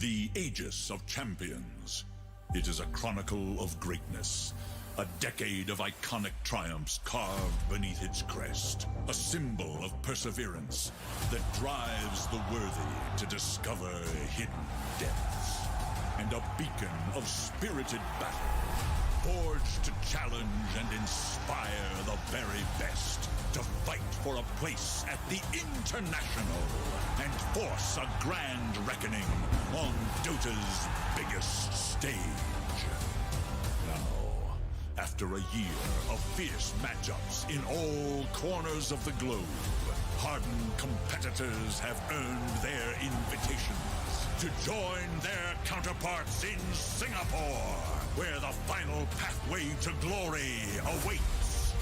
The Aegis of Champions. It is a chronicle of greatness. A decade of iconic triumphs carved beneath its crest. A symbol of perseverance that drives the worthy to discover hidden depths. And a beacon of spirited battle, forged to challenge and inspire the very best. To fight for a place at the International and force a grand reckoning on Dota's biggest stage. Now, after a year of fierce matchups in all corners of the globe, hardened competitors have earned their invitations to join their counterparts in Singapore, where the final pathway to glory awaits.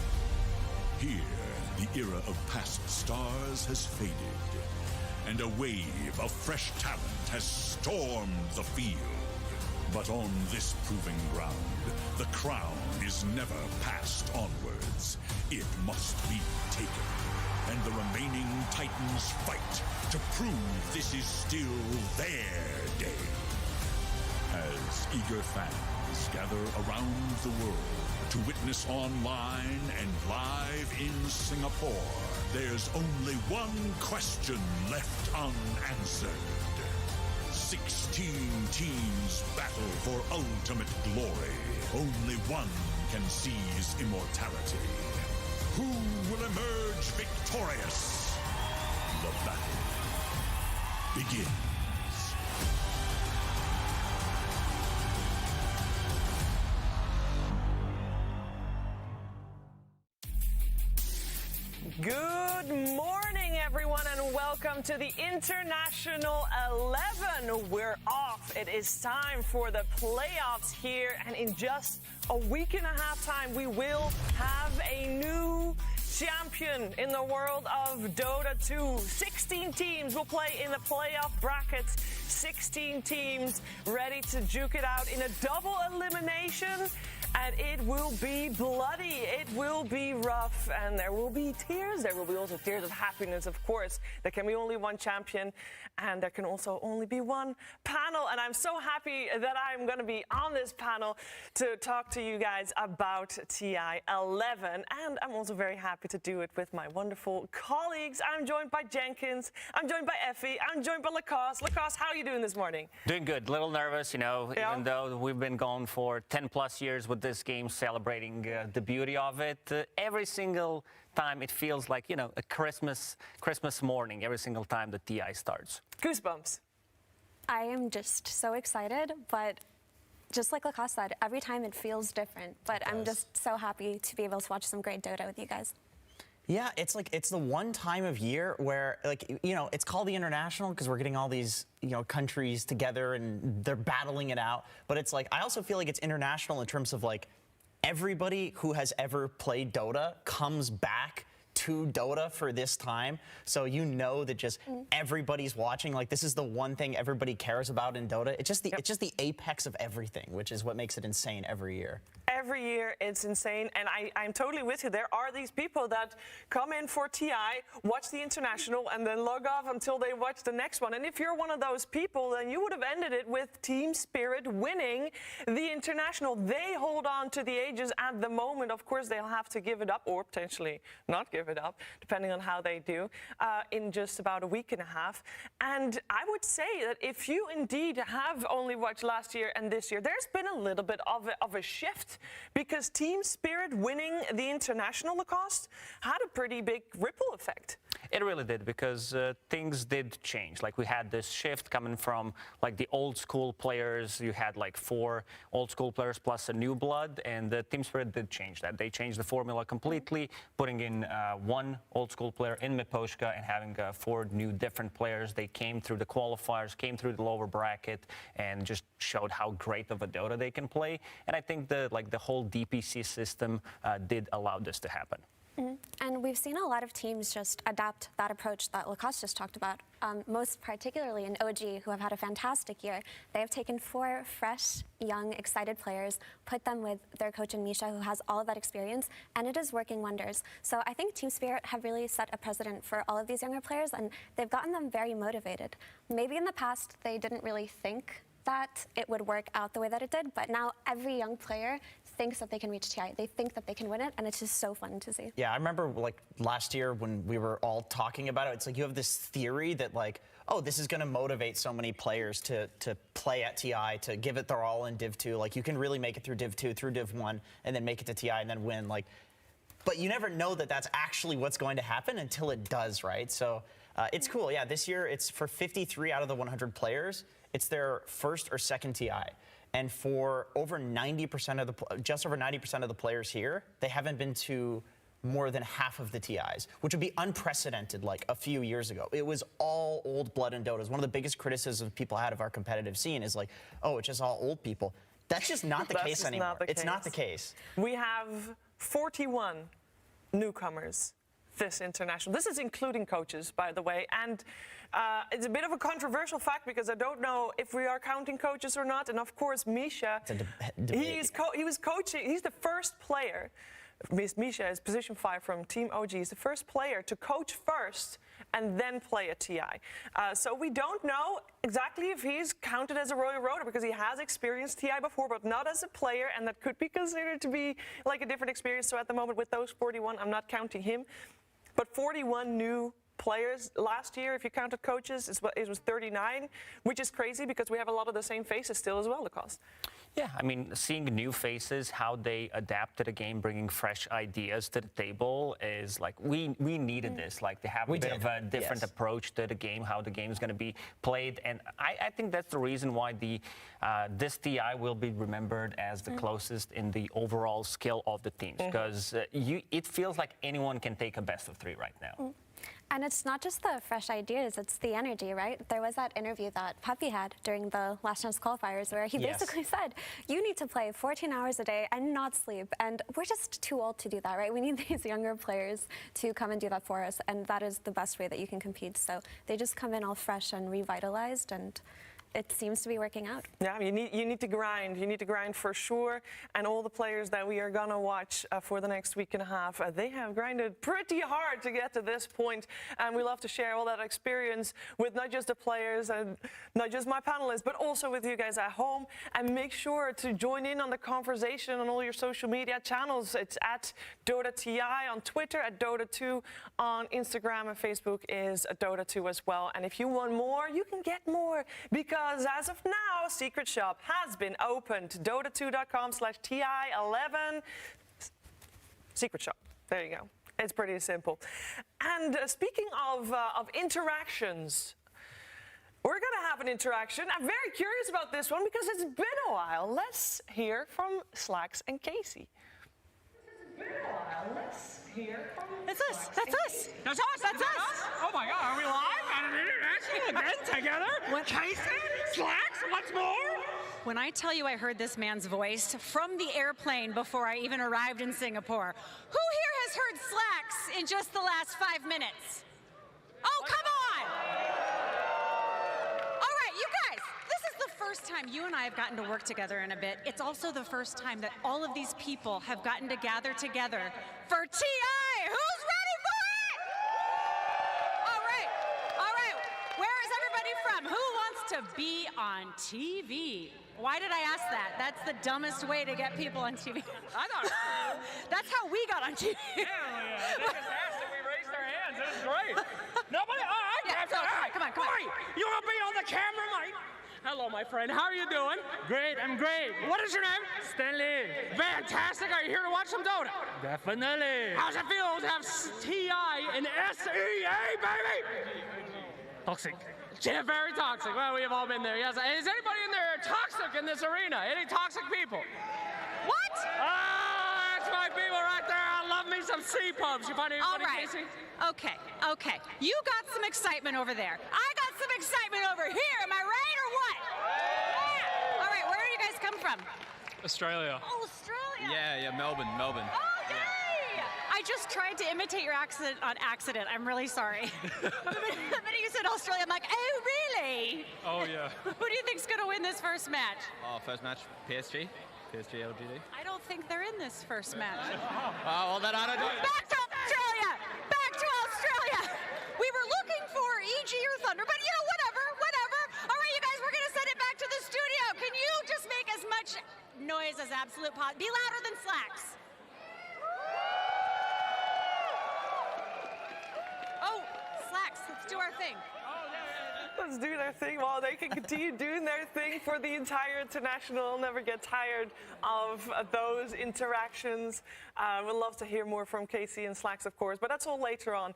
Here, the era of past stars has faded, and a wave of fresh talent has stormed the field. But on this proving ground, the crown is never passed onwards. It must be taken, and the remaining Titans fight to prove this is still their day. As eager fans gather around the world to witness online and live in Singapore, there's only one question left unanswered. 16 teams battle for ultimate glory. Only one can seize immortality. Who will emerge victorious? The battle begins. Good morning, everyone, and welcome to the International 11. We're off. It is time for the playoffs here, and in just a week and a half time, we will have a new champion in the world of Dota 2. 16 teams will play in the playoff brackets. 16 teams ready to duke it out in a double elimination. And it will be bloody, it will be rough, and there will be tears. There will be also tears of happiness, of course. There can be only one champion, and there can also only be one panel. And I'm so happy that I'm going to be on this panel to talk to you guys about TI11. And I'm also very happy to do it with my wonderful colleagues. I'm joined by Jenkins, I'm joined by Effie, I'm joined by Lacoste. Lacoste, how are you doing this morning? Doing good, a little nervous, even though we've been going for 10 plus years with this game, celebrating the beauty of it. Every single time it feels like, a Christmas morning, every single time the TI starts. Goosebumps. I am just so excited, but just like Lacoste said, every time it feels different. But I'm just so happy to be able to watch some great Dota with you guys. Yeah, it's the one time of year where, it's called the International because we're getting all these, countries together and they're battling it out. But it's like, I also feel like it's international in terms of everybody who has ever played Dota comes back to Dota for this time. So that just everybody's watching. This is the one thing everybody cares about in Dota. It's just the apex of everything, which is what makes it insane every year. Every year, it's insane, and I'm totally with you. There are these people that come in for TI, watch the International, and then log off until they watch the next one. And if you're one of those people, then you would have ended it with Team Spirit winning the International. They hold on to the Aegis at the moment. Of course, they'll have to give it up, or potentially not give it up, depending on how they do, in just about a week and a half. And I would say that if you indeed have only watched last year and this year, there's been a little bit of a shift, because Team Spirit winning the International, Lacoste, had a pretty big ripple effect. It really did, because things did change. We had this shift coming from the old school players. You had 4 old school players plus a new blood, and Team Spirit did change that. They changed the formula completely, putting in 1 old school player in Miposhka and having 4 new different players. They came through the qualifiers, came through the lower bracket, and just showed how great of a Dota they can play. And I think the whole DPC system did allow this to happen. And we've seen a lot of teams just adapt that approach that Lacoste just talked about, most particularly in OG, who have had a fantastic year. They have taken 4 fresh, young, excited players, put them with their coach in Misha, who has all of that experience, and it is working wonders. So I think Team Spirit have really set a precedent for all of these younger players, and they've gotten them very motivated. Maybe in the past they didn't really think that it would work out the way that it did, but now every young player thinks that they can reach TI. They think that they can win it, and it's just so fun to see. Yeah, I remember like last year when we were all talking about it, it's like you have this theory that like, oh, this is going to motivate so many players to play at TI, to give it their all in Div 2. Like you can really make it through Div 2, through Div 1, and then make it to TI and then win. Like, but you never know that that's actually what's going to happen until it does, right? So it's cool. Yeah, this year it's for 53 out of the 100 players. It's their first or second TI. And for over 90% of just over 90% of the players here, they haven't been to more than half of the TIs, which would be unprecedented like a few years ago. It was all old blood in Dota. One of the biggest criticisms people had of our competitive scene is like, oh, it's just all old people. That's just not the case anymore. It's not the case. We have 41 newcomers this international. This is including coaches, by the way, and it's a bit of a controversial fact because I don't know if we are counting coaches or not. And of course, Misha, he was coaching. He's the first player. Misha is position 5 from Team OG. He's the first player to coach first and then play a TI. So we don't know exactly if he's counted as a Royal Roader because he has experienced TI before, but not as a player, and that could be considered to be like a different experience. So at the moment with those 41, I'm not counting him. But 41 new players last year, if you counted coaches, it was 39, which is crazy because we have a lot of the same faces still as well, Lacoste. Yeah, I mean, seeing new faces, how they adapt to the game, bringing fresh ideas to the table is like, we needed this. Like, they have a bit of a different approach to the game, how the game is going to be played. And I think that's the reason why this TI will be remembered as the closest in the overall skill of the teams. Because it feels like anyone can take a best of 3 right now. And it's not just the fresh ideas, it's the energy, right? There was that interview that Puppy had during the last chance qualifiers where he basically said, you need to play 14 hours a day and not sleep. And we're just too old to do that, right? We need these younger players to come and do that for us. And that is the best way that you can compete. So they just come in all fresh and revitalized, and it seems to be working out. Yeah, you need to grind. You need to grind for sure. And all the players that we are going to watch for the next week and a half, they have grinded pretty hard to get to this point. And we love to share all that experience with not just the players and not just my panelists, but also with you guys at home. And make sure to join in on the conversation on all your social media channels. It's at Dota TI on Twitter, at Dota2 on Instagram, and Facebook is Dota2 as well. And if you want more, you can get more because as of now, Secret Shop has been opened. Dota2.com/TI11. Secret Shop. There you go. It's pretty simple. And speaking of interactions, we're going to have an interaction. I'm very curious about this one because it's been a while. Let's hear from Slacks and Casey. It's been a while. Let's hear from That's us. That's us. That's us. That's us. Oh my God, are we live at an international event together? What? Casey? Slacks? What's more? When I tell you I heard this man's voice from the airplane before I even arrived in Singapore, who here has heard Slacks in just the last 5 minutes? Oh, come on! All right, you guys, this is the first time you and I have gotten to work together in a bit. It's also the first time that all of these people have gotten to gather together for TI. Who's ready for it? All right, where is everybody from? Who wants to be on TV? Why did I ask that? That's the dumbest way to get people on TV. I thought That's how we got on TV. Hell yeah. They just asked and we raised our hands. It was great. Nobody? All right. Yeah, come on. Hey, you want to be on the camera, mate? Hello, my friend. How are you doing? Great. I'm great. What is your name? Stanley. Fantastic. Are you here to watch some Dota? Definitely. How's it feel to have TI and SEA, baby? Toxic. Yeah, very toxic. Well, we have all been there. Yes. Is anybody in there toxic in this arena? Any toxic people? What? Oh, that's my people right there. I love me some C-pubs. You find anybody, All right. Casey? Okay. You got some excitement over there. I got some excitement over here. Am I right or what? Yeah. All right, where do you guys come from? Australia. Oh, Australia. Yeah, Melbourne. Okay. I I just tried to imitate your accent on accident. I'm really sorry. The minute you said Australia, I'm like, oh, really? Oh, yeah. Who do you think's going to win this first match? First match, PSG LGD. I don't think they're in this first match. Well, then I don't know. Back to Australia! Back to Australia! We were looking for EG or Thunder, but you know, whatever. All right, you guys, we're going to send it back to the studio. Can you just make as much noise as absolute possible? Be louder than Slacks. Oh, Slacks, let's do our thing. Let's do their thing. Well, they can continue doing their thing for the entire international. Never get tired of those interactions. We'd love to hear more from Casey and Slacks, of course, but that's all later on.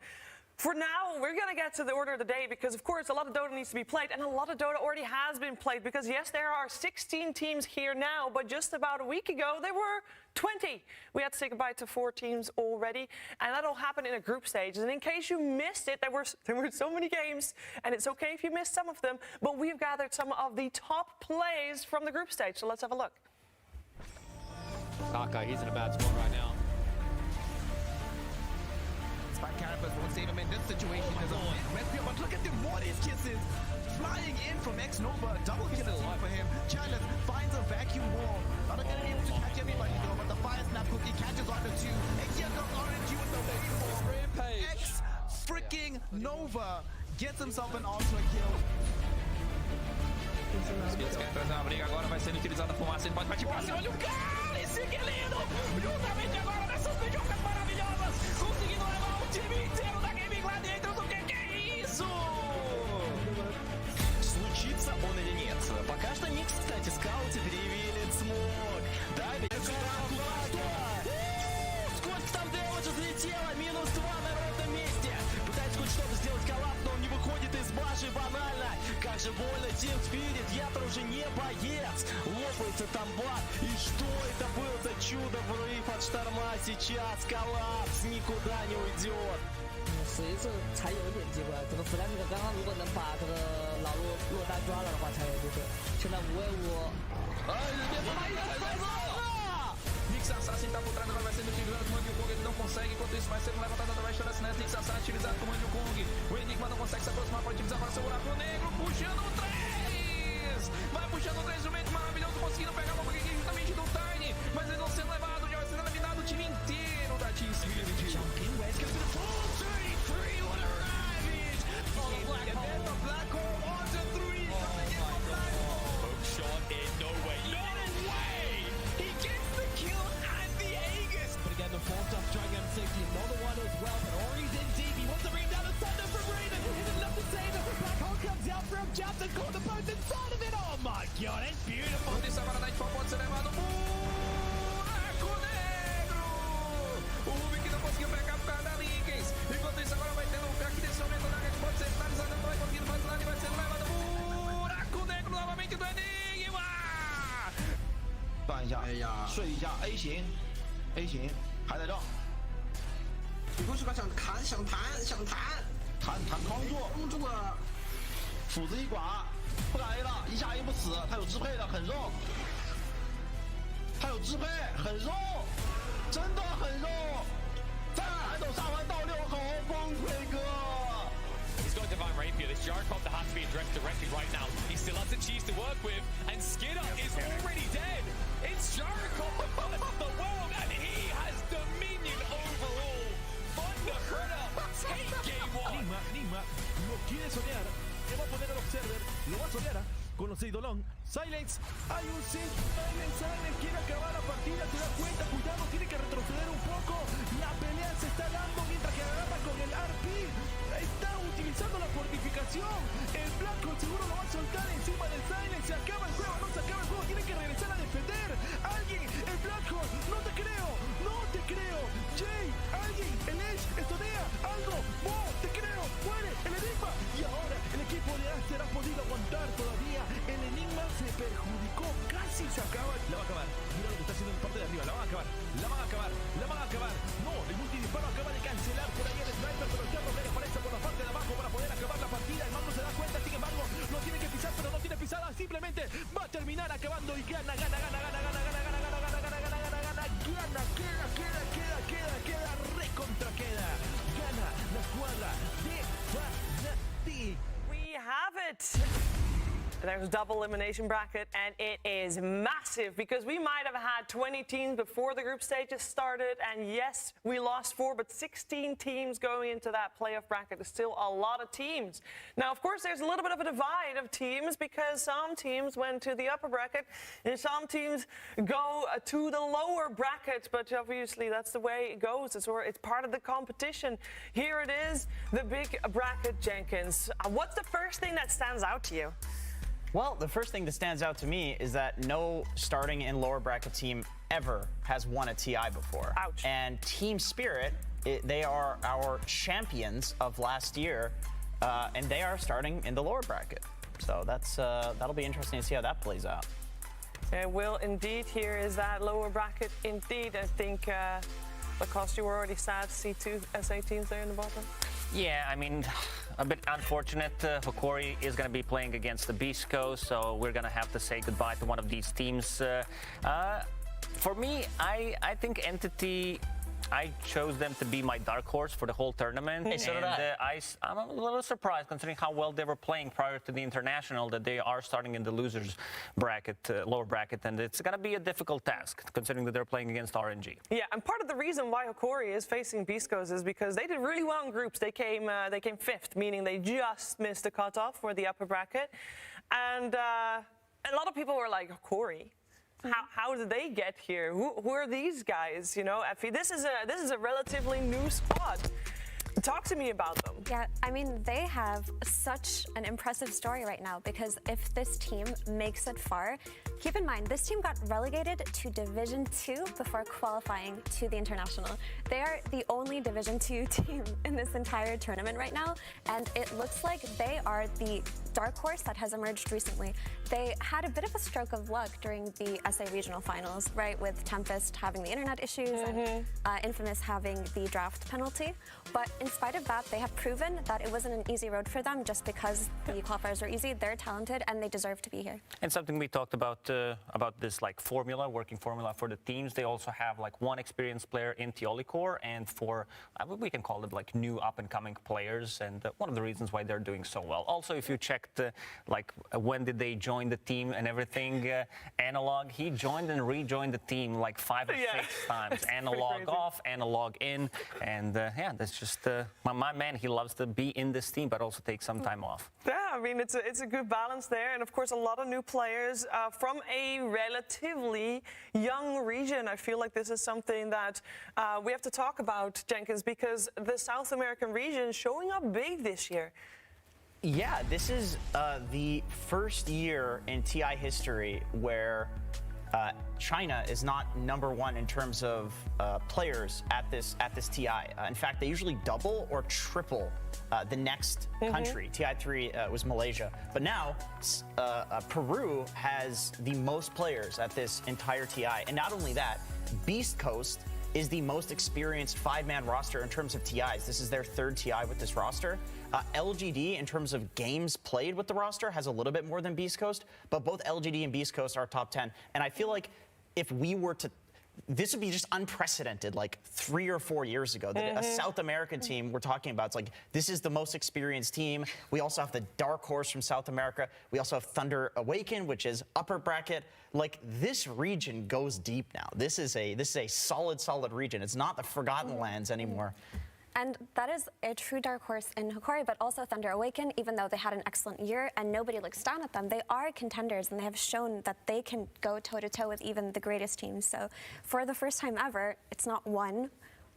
For now, we're going to get to the order of the day because, of course, a lot of Dota needs to be played, and a lot of Dota already has been played because, yes, there are 16 teams here now, but just about a week ago, there were 20. We had to say goodbye to 4 teams already, and that all happened in a group stage. And in case you missed it, there were so many games, and it's okay if you missed some of them, but we've gathered some of the top plays from the group stage, so let's have a look. Kaka, he's in a bad spot right now. Carapace won't save him in this situation. There's a midfield, but look at the Morty's kisses flying in from X-Nova. Double kill for him. Chalice finds a vacuum wall. Not going to be able to catch everybody though, but the fire snap cookie catches on the 2. And here comes RNG with the wave for Rampage. X-freaking-Nova gets himself an ultimate kill. Skits quer trazer uma briga agora, vai sendo utilizada a fumaça, ele pode partir pra cima, olha o Cálice, que lindo! Justamente agora nessas beijocas maravilhosas, conseguindo levar o time inteiro da Gaming Gladiators, o que é isso? Случится он или нет? Пока что Никс, кстати, скаутит, ревелит смог. Да, ведь сколько там дэмэджа залетело, минус 2 на ровном месте. Пытается хоть что-то сделать коллапс, но он не выходит из баши, банально. Как же больно, Team Spirit, я-то уже не боец. Лопается там бат, и что это было за чудо, врыв от шторма, сейчас коллапс, никуда не уйдет. 随着才有一点机会，这个弗兰克刚刚如果能把这个老落单抓了的话才有机会。现在5v5。Nix Assassin tá por trás, agora vai sendo utilizado com o Kong, ele não consegue, enquanto isso vai ser levantado da Rashad Snap, Nix Assassin utilizado com o Kong, o Enigma não consegue se aproximar para utilizar agora seu buraco negro, puxando o 3! Vai puxando o 3, instrumento maravilhoso, conseguindo pegar uma boquinha justamente do Tiny, mas eles vão sendo levados, já vai sendo eliminado o time inteiro da Team Spirit. Forced off Dragon 60, another one as well, but Ori's in deep, he wants to bring down the Thunder from Raven, he's enough to save it, Black Hole comes out from jumps and caught the both inside of it, oh my god, it's beautiful! Isso agora da Nightfall pode ser levado, buraco negro! O Rubik não conseguiu pegar por causa da Linkens, enquanto isso agora vai tendo um crack desse momento, da Red pode ser finalizado, não vai conseguindo finalizar, e vai sendo levado, buraco negro novamente do Enigma! 断一下，哎呀，睡一下 A 型 ，A 型。 还在这，你不是个想弹扛住了，斧子一刮，不敢 A 了，一下 A 不死，他有支配的，很肉，他有支配，很肉，真的很肉，再来走上完到6口，崩溃哥。 He's got Divine Rapier. This Gyrocopter has to be addressed directly right now. He still has a cheese to work with, and Skidder is already dead. It's Gyrocopter versus the world, and he has dominion overall. Thunder take game 1. Enigma lo quiere solear. Le va a poner al Observer. Lo va a solear con los Eidolon. Silence. Hay un Silence quiere acabar la partida. Se da cuenta. Cuidado. Tiene que retroceder un poco. La pelea se está dando mientras que agarra con el RP. Está utilizando la fortificación. El Blackhole seguro lo va a soltar encima del Silence. Se acaba el juego. No se acaba el juego. Tiene que regresar a defender. Alguien. El Blackhole. No te creo. No te creo. Jay. Alguien. El Edge. Estonea. Algo. Mo. Te creo. Muere. El Enigma. Y ahora el equipo de Aster ha podido aguantar todavía. El Enigma se perjudicó. Casi se acaba. La va a acabar. Mira lo que está haciendo en parte de arriba. La van a acabar. La van a acabar. La van a acabar. No. El multidisparo acaba de cancelar por ahí el sniper. Pero ya Romero aparece por la parte de abajo para poder acabar la partida. El Mango se da cuenta. Sin embargo, lo tiene que pisar. Pero no tiene pisada. Simplemente va a terminar acabando. Y gana. Queda, recontra queda. Gana la escuadra de Fnatic. We have it. There's a double elimination bracket, and it is massive because we might have had 20 teams before the group stages started, and yes, we lost 4, but 16 teams going into that playoff bracket is still a lot of teams. Now, of course, there's a little bit of a divide of teams because some teams went to the upper bracket and some teams go to the lower bracket, but obviously that's the way it goes. It's part of the competition. Here it is, the big bracket, Jenkins. What's the first thing that stands out to you? Well, the first thing that stands out to me is that no starting in lower bracket team ever has won a TI before. Ouch. And Team Spirit, they are our champions of last year, and they are starting in the lower bracket. So that'll be interesting to see how that plays out. It will indeed. Here is that lower bracket indeed. I think, Lacoste, you were already sad to see 2 SA teams there in the bottom. Yeah, I mean, a bit unfortunate. Hokori is going to be playing against the Beast Coast, so we're going to have to say goodbye to one of these teams. For me, I think Entity, I chose them to be my dark horse for the whole tournament. Hey, so did I. I'm a little surprised considering how well they were playing prior to the international that they are starting in the losers bracket, lower bracket, and it's going to be a difficult task considering that they're playing against RNG. Yeah, and part of the reason why Hokori is facing Beast Coast is because they did really well in groups. They came 5th, meaning they just missed the cutoff for the upper bracket, and a lot of people were like, Hokori? How did they get here? Who are these guys? You know, Effie, this is a relatively new squad. Talk to me about them. Yeah, I mean, they have such an impressive story right now because if this team makes it far, keep in mind, this team got relegated to Division 2 before qualifying to the International. They are the only Division 2 team in this entire tournament right now, and it looks like they are the dark horse that has emerged recently. They had a bit of a stroke of luck during the SA Regional Finals, right, with Tempest having the internet issues and Infamous having the draft penalty. But in spite of that, they have proven that it wasn't an easy road for them just because the qualifiers were easy. They're talented and they deserve to be here. And something we talked about this like formula, working formula for the teams. They also have like one experienced player in Teolicor and four, we can call it like new up and coming players. And one of the reasons why they're doing so well. Also, if you checked like when did they join the team and everything, Analog, he joined and rejoined the team like 5 or 6 times. Analog off, Analog in, and yeah, that's just my man. He loves to be in this team, but also take some time off. Yeah, I mean it's a good balance there, and of course a lot of new players from a relatively young region. I feel like this is something that we have to talk about, Jenkins, because the South American region is showing up big this year. Yeah, this is the first year in TI history where China is not #1 in terms of players at this TI. In fact, they usually double or triple the next country. TI3 was Malaysia, but now Peru has the most players at this entire TI, and not only that, Beast Coast is the most experienced 5-man roster in terms of TIs. This is their 3rd TI with this roster. LGD, in terms of games played with the roster, has a little bit more than Beast Coast, but both LGD and Beast Coast are top 10. And I feel like if we were to, this would be just unprecedented, like 3 or 4 years ago, that a South American team we're talking about, it's like, this is the most experienced team. We also have the dark horse from South America. We also have Thunder Awaken, which is upper bracket. Like, this region goes deep now. This is a solid region. It's not the Forgotten Lands anymore. And that is a true dark horse in Hokori, but also Thunder Awaken, even though they had an excellent year and nobody looks down at them, they are contenders and they have shown that they can go toe-to-toe with even the greatest teams. So for the first time ever, it's not 1,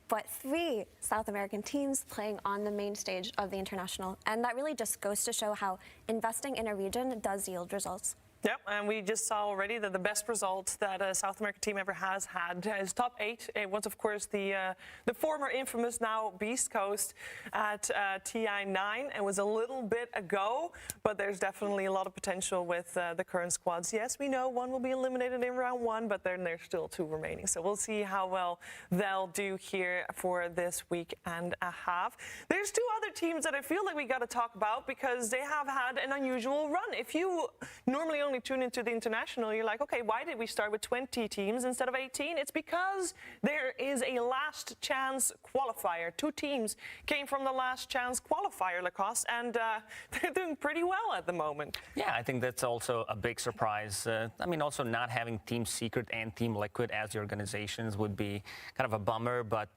but 3 South American teams playing on the main stage of the International. And that really just goes to show how investing in a region does yield results. Yep, and we just saw already that the best result that a South American team ever has had is top 8. It was, of course, the former infamous, now Beast Coast at TI9. It was a little bit ago, but there's definitely a lot of potential with the current squads. Yes, we know one will be eliminated in round 1, but then there's still 2 remaining. So we'll see how well they'll do here for this week and a half. There's 2 other teams that I feel like we got to talk about because they have had an unusual run. If you normally only tune into the international, you're like, okay, why did we start with 20 teams instead of 18? It's because there is a last chance qualifier. 2 teams came from the last chance qualifier, Lacoste, and they're doing pretty well at the moment. Yeah, I think that's also a big surprise. I mean, also not having Team Secret and Team Liquid as the organizations would be kind of a bummer, but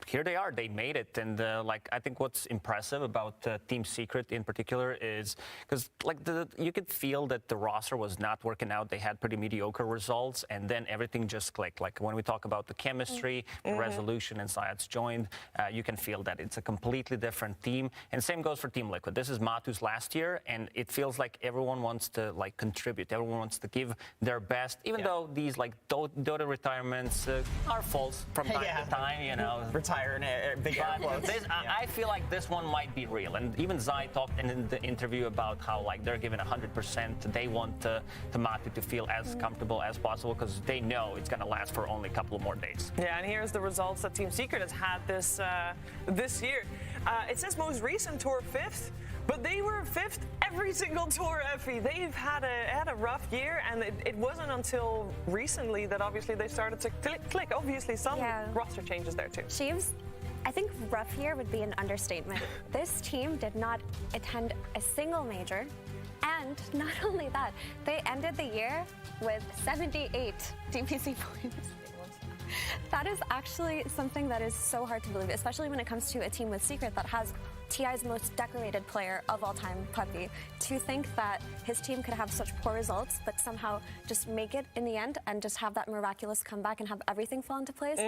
here they are, they made it. And like, I think what's impressive about Team Secret in particular is because like you could feel that the roster was not working out. They had pretty mediocre results, and then everything just clicked. Like when we talk about the chemistry, the resolution, and Syed's joined, you can feel that it's a completely different team. And same goes for Team Liquid. This is Matu's last year, and it feels like everyone wants to like contribute. Everyone wants to give their best, even though these like Dota retirements are false from time to time, you know. I feel like this one might be real, and even Zai talked in the interview about how like they're giving 100%. They want Matu to feel as comfortable as possible because they know it's going to last for only a couple of more days. Yeah, and here's the results that Team Secret has had this year. It says most recent tour 5th. But they were 5th every single tour, Effie. They've had a rough year, and it wasn't until recently that obviously they started to click. Obviously, some roster changes there too. Sheaves, I think rough year would be an understatement. This team did not attend a single major, and not only that, they ended the year with 78 DPC points. That is actually something that is so hard to believe, especially when it comes to a team with Secret that has TI's most decorated player of all time, Puppy. To think that his team could have such poor results, but somehow just make it in the end and just have that miraculous comeback and have everything fall into place,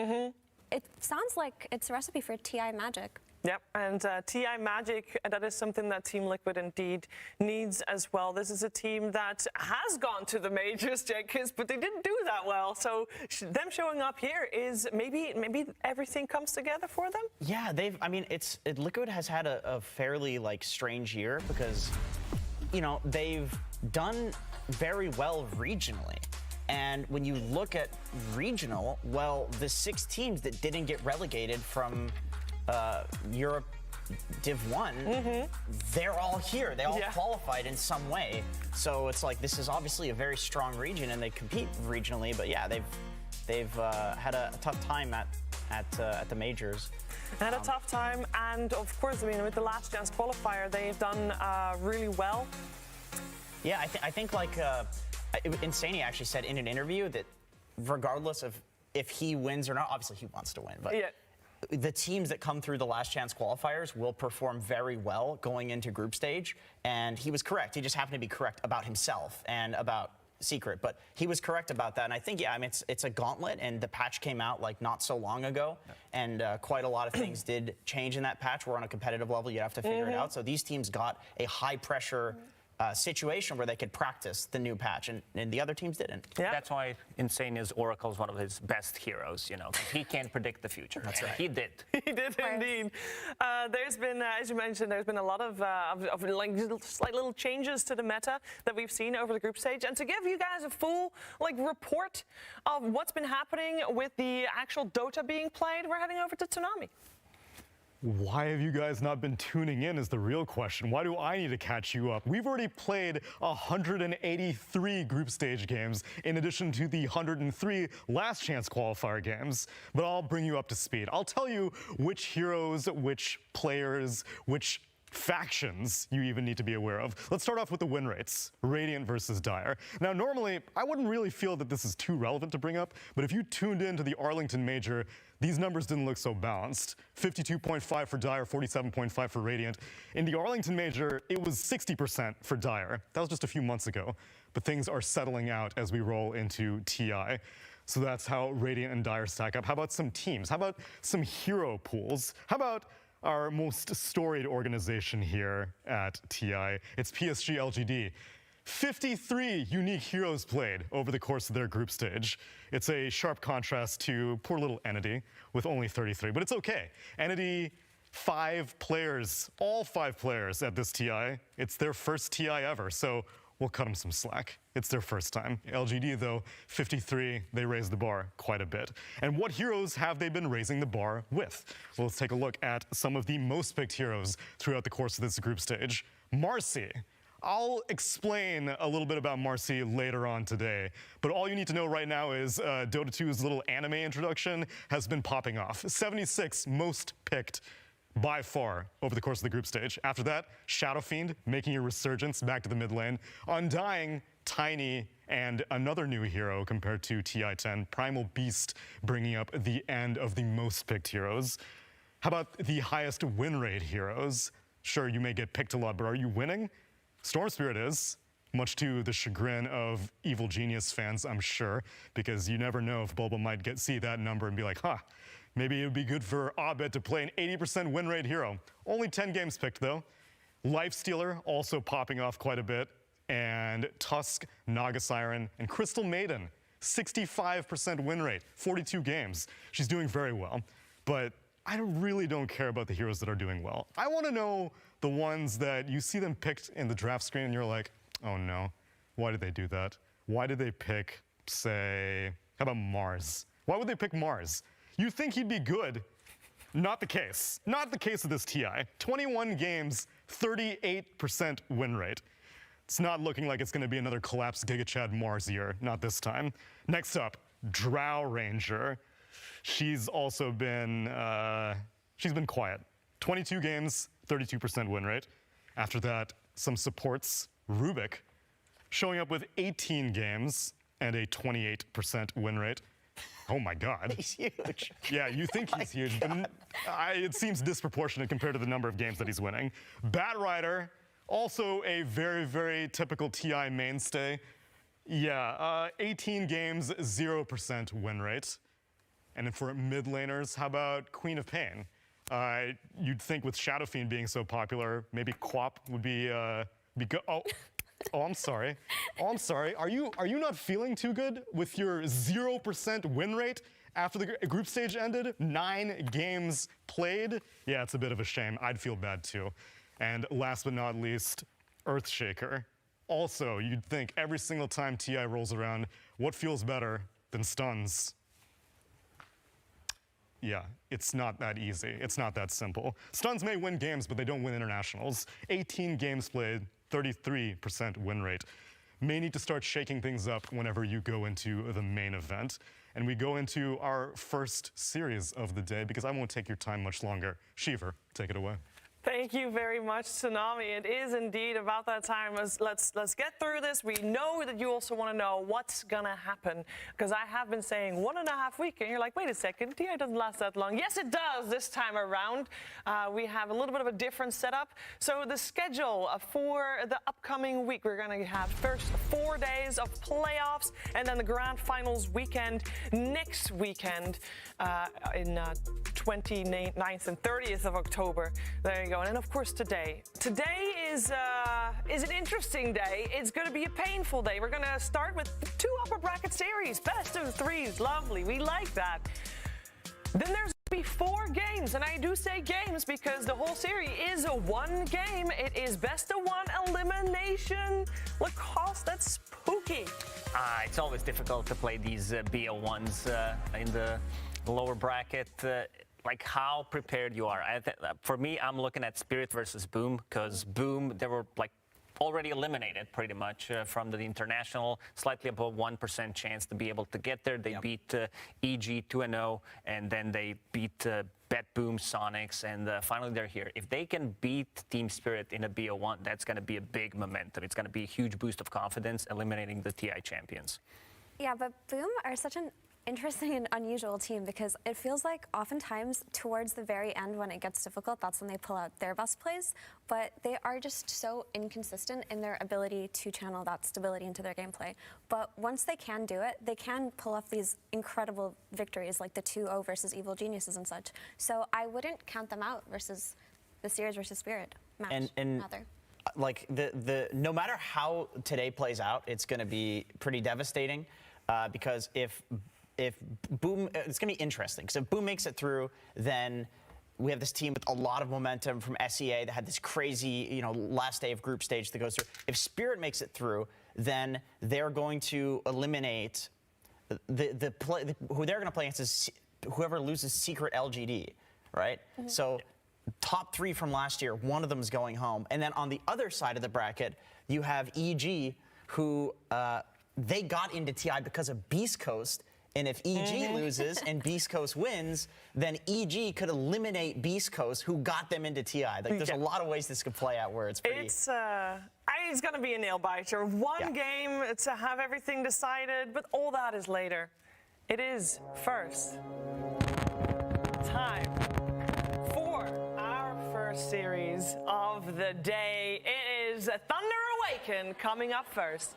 it sounds like it's a recipe for TI magic. Yep, and TI Magic, that is something that Team Liquid indeed needs as well. This is a team that has gone to the majors, Jenkins, but they didn't do that well. So them showing up here is maybe everything comes together for them? Yeah, Liquid has had a fairly like strange year because, you know, they've done very well regionally. And when you look at regional, well, the 6 teams that didn't get relegated from Europe Div 1, they're all here. They all qualified in some way. So it's like this is obviously a very strong region, and they compete regionally. But yeah, they've had a tough time at the majors. Had a tough time, and of course, I mean, with the last chance qualifier, they've done really well. Yeah, I think like Insani actually said in an interview that regardless of if he wins or not, obviously he wants to win, but. Yeah. The teams that come through the last chance qualifiers will perform very well going into group stage, and he was correct. He just happened to be correct about himself and about Secret, but he was correct about that. And I think, yeah, I mean, it's a gauntlet, and the patch came out like not so long ago, and quite a lot of things did change in that patch. We're on a competitive level; you have to figure it out. So these teams got a high pressure situation where they could practice the new patch, and the other teams didn't. Yeah. That's why Insane is Oracle's one of his best heroes, you know, 'cause he can't predict the future. That's right. He did. He did indeed. There's been, as you mentioned, there's been a lot of like slight little changes to the meta that we've seen over the group stage. And to give you guys a full like report of what's been happening with the actual Dota being played, we're heading over to Tsunami. Why have you guys not been tuning in is the real question. Why do I need to catch you up? We've already played 183 group stage games in addition to the 103 last chance qualifier games, but I'll bring you up to speed. I'll tell you which heroes, which players, which factions you even need to be aware of. Let's start off with the win rates, Radiant versus Dire. Now, normally, I wouldn't really feel that this is too relevant to bring up, but if you tuned in to the Arlington Major, these numbers didn't look so balanced. 52.5 for Dire, 47.5 for Radiant. In the Arlington Major, it was 60% for Dire. That was just a few months ago, but things are settling out as we roll into TI. So that's how Radiant and Dire stack up. How about some teams? How about some hero pools? How about our most storied organization here at TI? It's PSG LGD. 53 unique heroes played over the course of their group stage. It's a sharp contrast to poor little Entity with only 33, but it's okay. Entity, 5 players, all 5 players at this TI. It's their first TI ever, so we'll cut them some slack. It's their first time. LGD, though, 53, they raised the bar quite a bit. And what heroes have they been raising the bar with? Well, let's take a look at some of the most picked heroes throughout the course of this group stage. Marcy, I'll explain a little bit about Marcy later on today, but all you need to know right now is Dota 2's little anime introduction has been popping off. 76 most picked by far over the course of the group stage. After that, Shadow Fiend making a resurgence back to the mid lane. Undying, Tiny, and another new hero compared to TI10, Primal Beast, bringing up the end of the most picked heroes. How about the highest win rate heroes? Sure, you may get picked a lot, but are you winning? Storm Spirit is, much to the chagrin of Evil Genius fans, I'm sure, because you never know if Bulba might see that number and be like, huh, maybe it would be good for Abed to play an 80% win rate hero. Only 10 games picked, though. Lifestealer also popping off quite a bit, and Tusk, Naga Siren, and Crystal Maiden, 65% win rate, 42 games. She's doing very well, but I really don't care about the heroes that are doing well. I want to know the ones that you see them picked in the draft screen and you're like, oh no, why did they do that? Why did they pick, say, how about Mars? Why would they pick Mars? You think he'd be good. Not the case. Not the case of this TI. 21 games, 38% win rate. It's not looking like it's going to be another collapsed Giga Chad Mars year. Not this time. Next up, Drow Ranger. She's also been, she's been quiet. 22 games, 32% win rate. After that, some supports. Rubik, showing up with 18 games and a 28% win rate. Oh my God. He's huge. Yeah, you think he's huge, but it seems disproportionate compared to the number of games that he's winning. Batrider, also a very, very typical TI mainstay. Yeah, 18 games, 0% win rate. And then for mid laners, how about Queen of Pain? You'd think with Shadow Fiend being so popular, maybe Quap would be good. Oh, I'm sorry. Oh, I'm sorry. Are you not feeling too good with your 0% win rate after the group stage ended? 9 games played? Yeah, it's a bit of a shame. I'd feel bad too. And last but not least, Earthshaker. Also, you'd think every single time TI rolls around, what feels better than stuns? Yeah, it's not that easy. It's not that simple. Stuns may win games, but they don't win internationals. 18 games played, 33% win rate. May need to start shaking things up whenever you go into the main event. And we go into our first series of the day because I won't take your time much longer. Shiver, take it away. Thank you very much, Tsunami. It is indeed about that time. Let's get through this. We know that you also want to know what's going to happen, because I have been saying 1.5 weeks, and you're like, wait a second, TI doesn't last that long. Yes, it does this time around. We have a little bit of a different setup. So the schedule for the upcoming week, we're going to have first 4 days of playoffs, and then the grand finals weekend next weekend in 29th and 30th of October. There you go. And of course today. Today is an interesting day. It's going to be a painful day. We're going to start with 2 upper bracket series, best of 3s. Lovely. We like that. Then there's going to be 4 games, and I do say games because the whole series is a 1 game. It is best of 1 elimination. Lacoste, that's spooky. It's always difficult to play these BO1s in the lower bracket. Like how prepared you are. For me, I'm looking at Spirit versus Boom, because Boom, they were like already eliminated pretty much from the international, slightly above 1% chance to be able to get there. They beat EG 2-0, and then they beat Bet Boom, Sonics, and finally they're here. If they can beat Team Spirit in a BO1, that's going to be a big momentum. It's going to be a huge boost of confidence, eliminating the TI champions. Yeah, but Boom are such an interesting and unusual team, because it feels like oftentimes towards the very end when it gets difficult, that's when they pull out their best plays, but they are just so inconsistent in their ability to channel that stability into their gameplay. But once they can do it, they can pull off these incredible victories like the 2-0 versus Evil Geniuses and such. So I wouldn't count them out versus the Series versus Spirit match. And like no matter how today plays out, it's going to be pretty devastating, because if Boom, it's going to be interesting, because if Boom makes it through, then we have this team with a lot of momentum from SEA that had this crazy, last day of group stage that goes through. If Spirit makes it through, then they're going to eliminate who they're going to play against is whoever loses Secret LGD, right? Mm-hmm. So top 3 from last year, one of them is going home. And then on the other side of the bracket, you have EG, who they got into TI because of Beast Coast. And if EG loses and Beast Coast wins, then EG could eliminate Beast Coast, who got them into TI. Like, there's a lot of ways this could play out where it's pretty... It's going to be a nail-biter. One game to have everything decided, but all that is later. It is first time for our first series of the day. It is Thunder Awaken coming up first.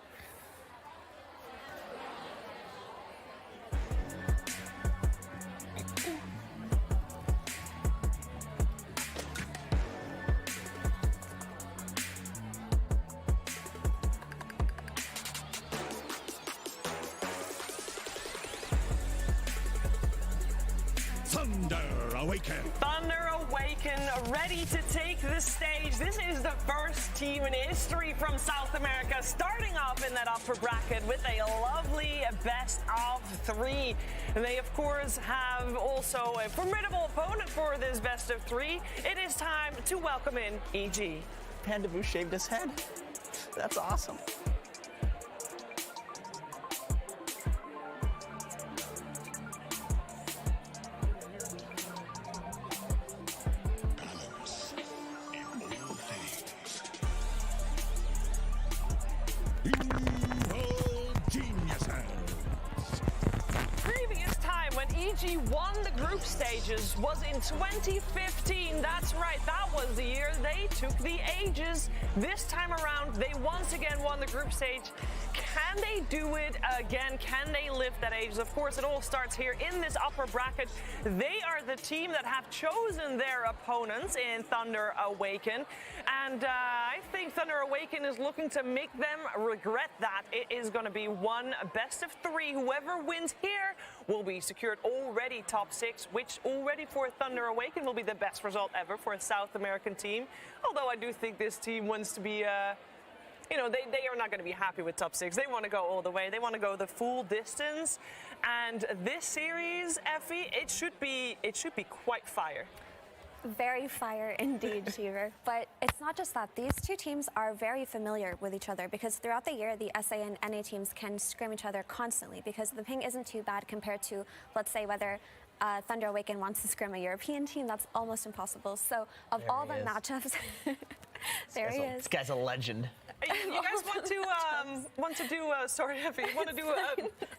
Thunder Awaken. Thunder Awaken, ready to take the stage. This is the first team in history from South America, starting off in that upper bracket with a lovely best of 3. And they, of course, have also a formidable opponent for this best of 3. It is time to welcome in EG. Pandaboo shaved his head. That's awesome. EG won the group stages was in 2015. That's right, that was the year they took the Ages. This time around, they once again won the group stage. Can they do it again? Can they lift that Ages? Of course, it all starts here in this upper bracket. They are the team that have chosen their opponents in Thunder Awaken. And I think Thunder Awaken is looking to make them regret that. It is going to be one best of 3. Whoever wins here will be secured already top 6, which already for Thunder Awaken will be the best result ever for a South American team. Although I do think this team wants to be, you know, they are not going to be happy with top 6. They want to go all the way. They want to go the full distance. And this series, Effie, it should be quite fire. Very fire indeed, Cheever. But it's not just that. These two teams are very familiar with each other because throughout the year, the SA and NA teams can scrim each other constantly because the ping isn't too bad compared to, let's say, whether Thunder Awaken wants to scrim a European team. That's almost impossible. So of There all he the is. matchups, there he is. This guy's a legend. You guys want to do sorry, Effie, want to do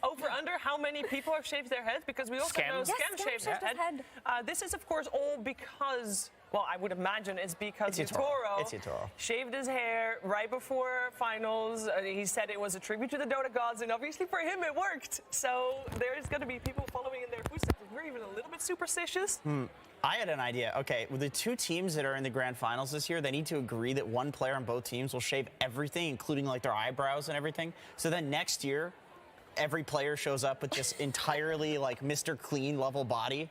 over under how many people have shaved their heads? Because we also know Scam shaved his head. This is of course all because, well, I would imagine it's because Yutoro shaved his hair right before finals. He said it was a tribute to the Dota gods, and obviously for him it worked. So there's going to be people following in their footsteps. We're even a little bit superstitious. I had an idea. Okay, with the two teams that are in the grand finals this year, they need to agree that one player on both teams will shave everything, including like their eyebrows and everything. So then next year, every player shows up with just entirely like Mr. Clean level body.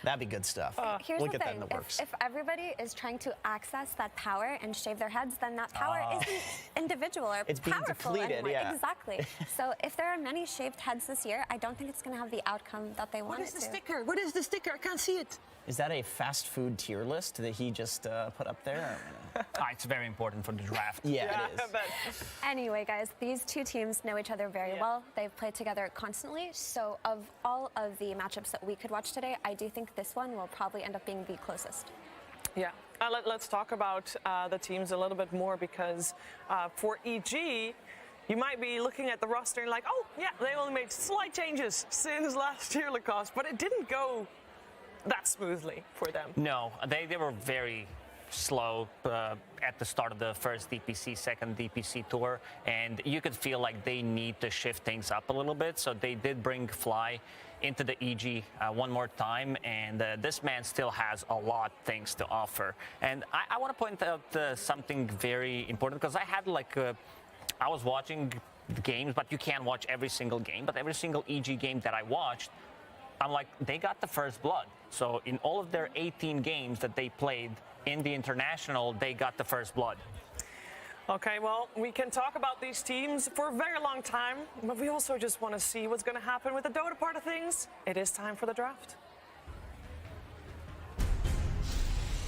That'd be good stuff. Here's we'll the get thing. that in the works. If everybody is trying to access that power and shave their heads, then that power isn't individual or it's being powerful depleted, anymore. yeah. Exactly. So if there are many shaved heads this year, I don't think it's going to have the outcome that they want it to. What is the sticker? What is the sticker? I can't see it. Is that a fast food tier list that he just put up there? It's very important for the draft. Yeah, it is. Anyway, guys, these two teams know each other very well. They've played together constantly. So of all of the matchups that we could watch today, I do think this one will probably end up being the closest. Yeah. Let's talk about the teams a little bit more because for EG, you might be looking at the roster and like, oh, yeah, they only made slight changes since last year, Lacoste, but it didn't go that smoothly for them. No, they were very slow at the start of the first DPC, second DPC tour, and you could feel like they need to shift things up a little bit. So they did bring Fly into the EG one more time, and this man still has a lot of things to offer. And I want to point out something very important because I had like I was watching the games, but you can't watch every single game. But every single EG game that I watched, I'm like, they got the first blood. So in all of their 18 games that they played in the international, they got the first blood. Okay, well, we can talk about these teams for a very long time, but we also just want to see what's going to happen with the Dota part of things. It is time for the draft.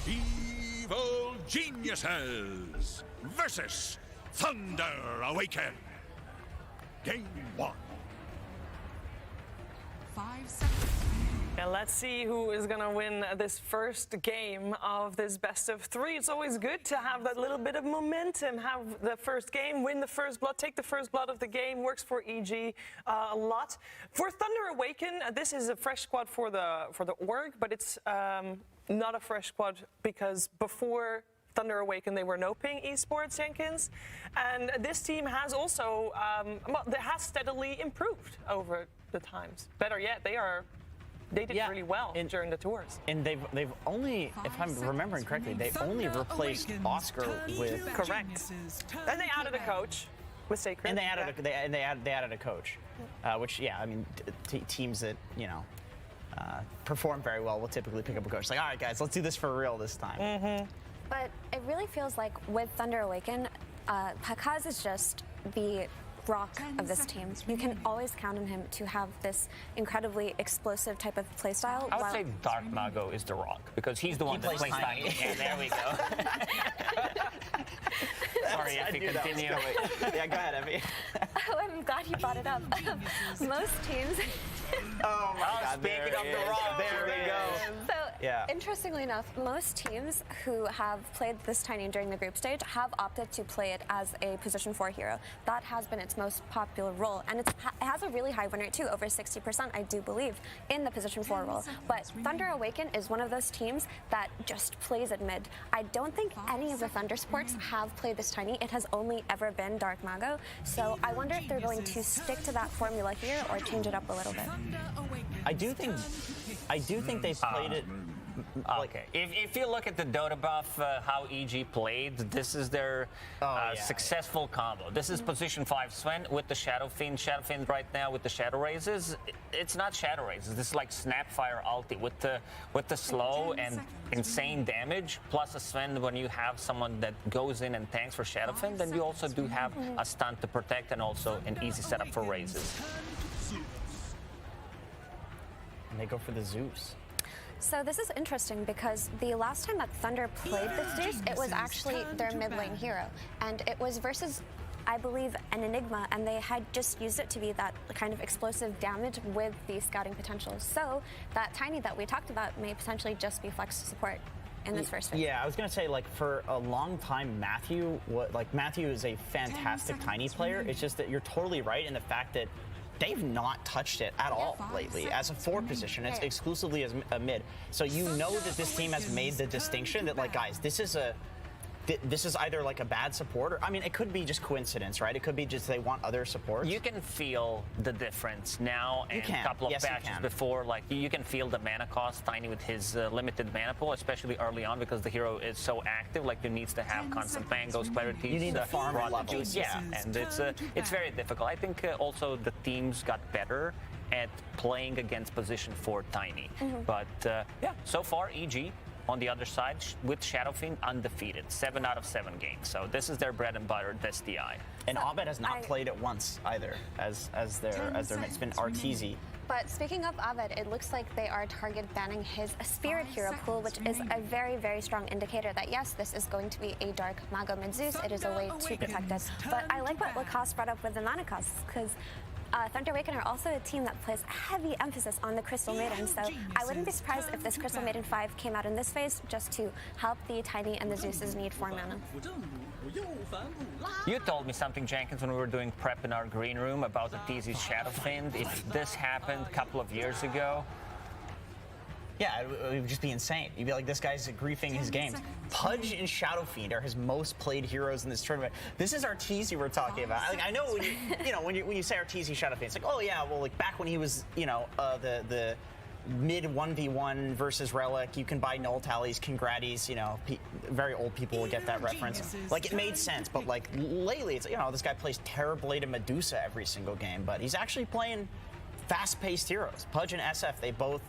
EG Evil Geniuses versus Thunder Awaken. Game 1. 5 seconds. And let's see who is going to win this first game of this best of 3. It's always good to have that little bit of momentum, have the first game, win the first blood, take the first blood of the game. Works for EG a lot. For Thunder Awaken, this is a fresh squad for the org, but it's not a fresh squad because before Thunder Awaken, they were Noping Esports, Jenkins. And this team has also, has steadily improved over the times. Better yet, they did really well during the tours. And they've only, if I'm remembering correctly, they only replaced Oscar with. Correct. And they added a coach with Sacred. And they added a coach, which I mean, teams that perform very well will typically pick up a coach. It's like, all right, guys, let's do this for real this time. But it really feels like with Thunder Awaken, Pakaz is just the rock of this team. You can always count on him to have this incredibly explosive type of playstyle. I would say Dark Mago is the rock because he's the one that plays Tiny. Yeah, there we go. Sorry, Effie, continue. Yeah, go ahead, Effie. Oh, I'm glad you brought it up. Most teams. Oh my God! Speaking of the rock, there we go. So, interestingly enough, most teams who have played this Tiny during the group stage have opted to play it as a position 4 hero. That has been its most popular role, and it has a really high win rate too, over 60%, I do believe, in the position 4 role. But Thunder Awaken is one of those teams that just plays at mid. I don't think any of the Thunder sports have played this Tiny. It has only ever been Dark Mago. So I wonder if they're going to stick to that formula here or change it up a little bit. I do think they played it. Okay. If you look at the Dota buff, how EG played, this is their successful combo. This is position 5 Sven with the Shadow Fiend. Shadow Fiend right now with the Shadow Raises. It's not Shadow Raises. This is like Snapfire ulti with the slow and insane damage. Plus a Sven, when you have someone that goes in and tanks for Shadow Fiend, then you also do have a stun to protect and also an easy setup for Raises. And they go for the Zeus. So this is interesting because the last time that Thunder played this Zeus, it was actually their mid lane hero. And it was versus, I believe, an Enigma, and they had just used it to be that kind of explosive damage with the scouting potential. So that Tiny that we talked about may potentially just be flex support in this first phase. Yeah, I was going to say, like, for a long time, Matthew is a fantastic Tiny player. It's just that you're totally right in the fact that they've not touched it at all lately as a 4 position. It's exclusively as a mid. So you know that this team has made the distinction that, like, guys, this is either like a bad support or, I mean, it could be just coincidence, right? It could be just they want other supports. You can feel the difference now and a couple of patches before. Like, you can feel the mana cost, Tiny with his limited mana pool, especially early on because the hero is so active. Like, he needs to have constant Bangos, Clarities. You need the farm level. Yeah, and it's very difficult. I think also the teams got better at playing against position 4 Tiny. But so far, EG on the other side with Shadow Fiend undefeated, 7 out of 7 games. So this is their bread and butter, this TI. And Abed has not played it once either as their mate. It's been Arteezy. But speaking of Abed, it looks like they are target banning his Spirit Hero pool, which is a very, very strong indicator that, yes, this is going to be a Dark Mago mid-Zeus. It is a way to protect us. But I like what Lacoste brought up with the mana costs, because Thunder Awaken are also a team that plays heavy emphasis on the Crystal Maiden, so I wouldn't be surprised if this Crystal Maiden 5 came out in this phase just to help the Tiny and the Zeus's need for mana. You told me something, Jenkins, when we were doing prep in our green room about the TZ's Shadow Fiend. If this happened a couple of years ago, yeah, it would just be insane. You'd be like, this guy's griefing his games. Pudge and Shadow Fiend are his most played heroes in this tournament. This is Arteezy we're talking about. Like, I know when you say Arteezy Shadow Fiend, it's like, oh yeah, well, like back when he was the mid 1v1 versus Relic, you can buy null tallies, congratis, very old people will get that reference. Like, it made sense, but like lately, it's this guy plays Terrorblade Medusa every single game, but he's actually playing fast-paced heroes. Pudge and SF, they both.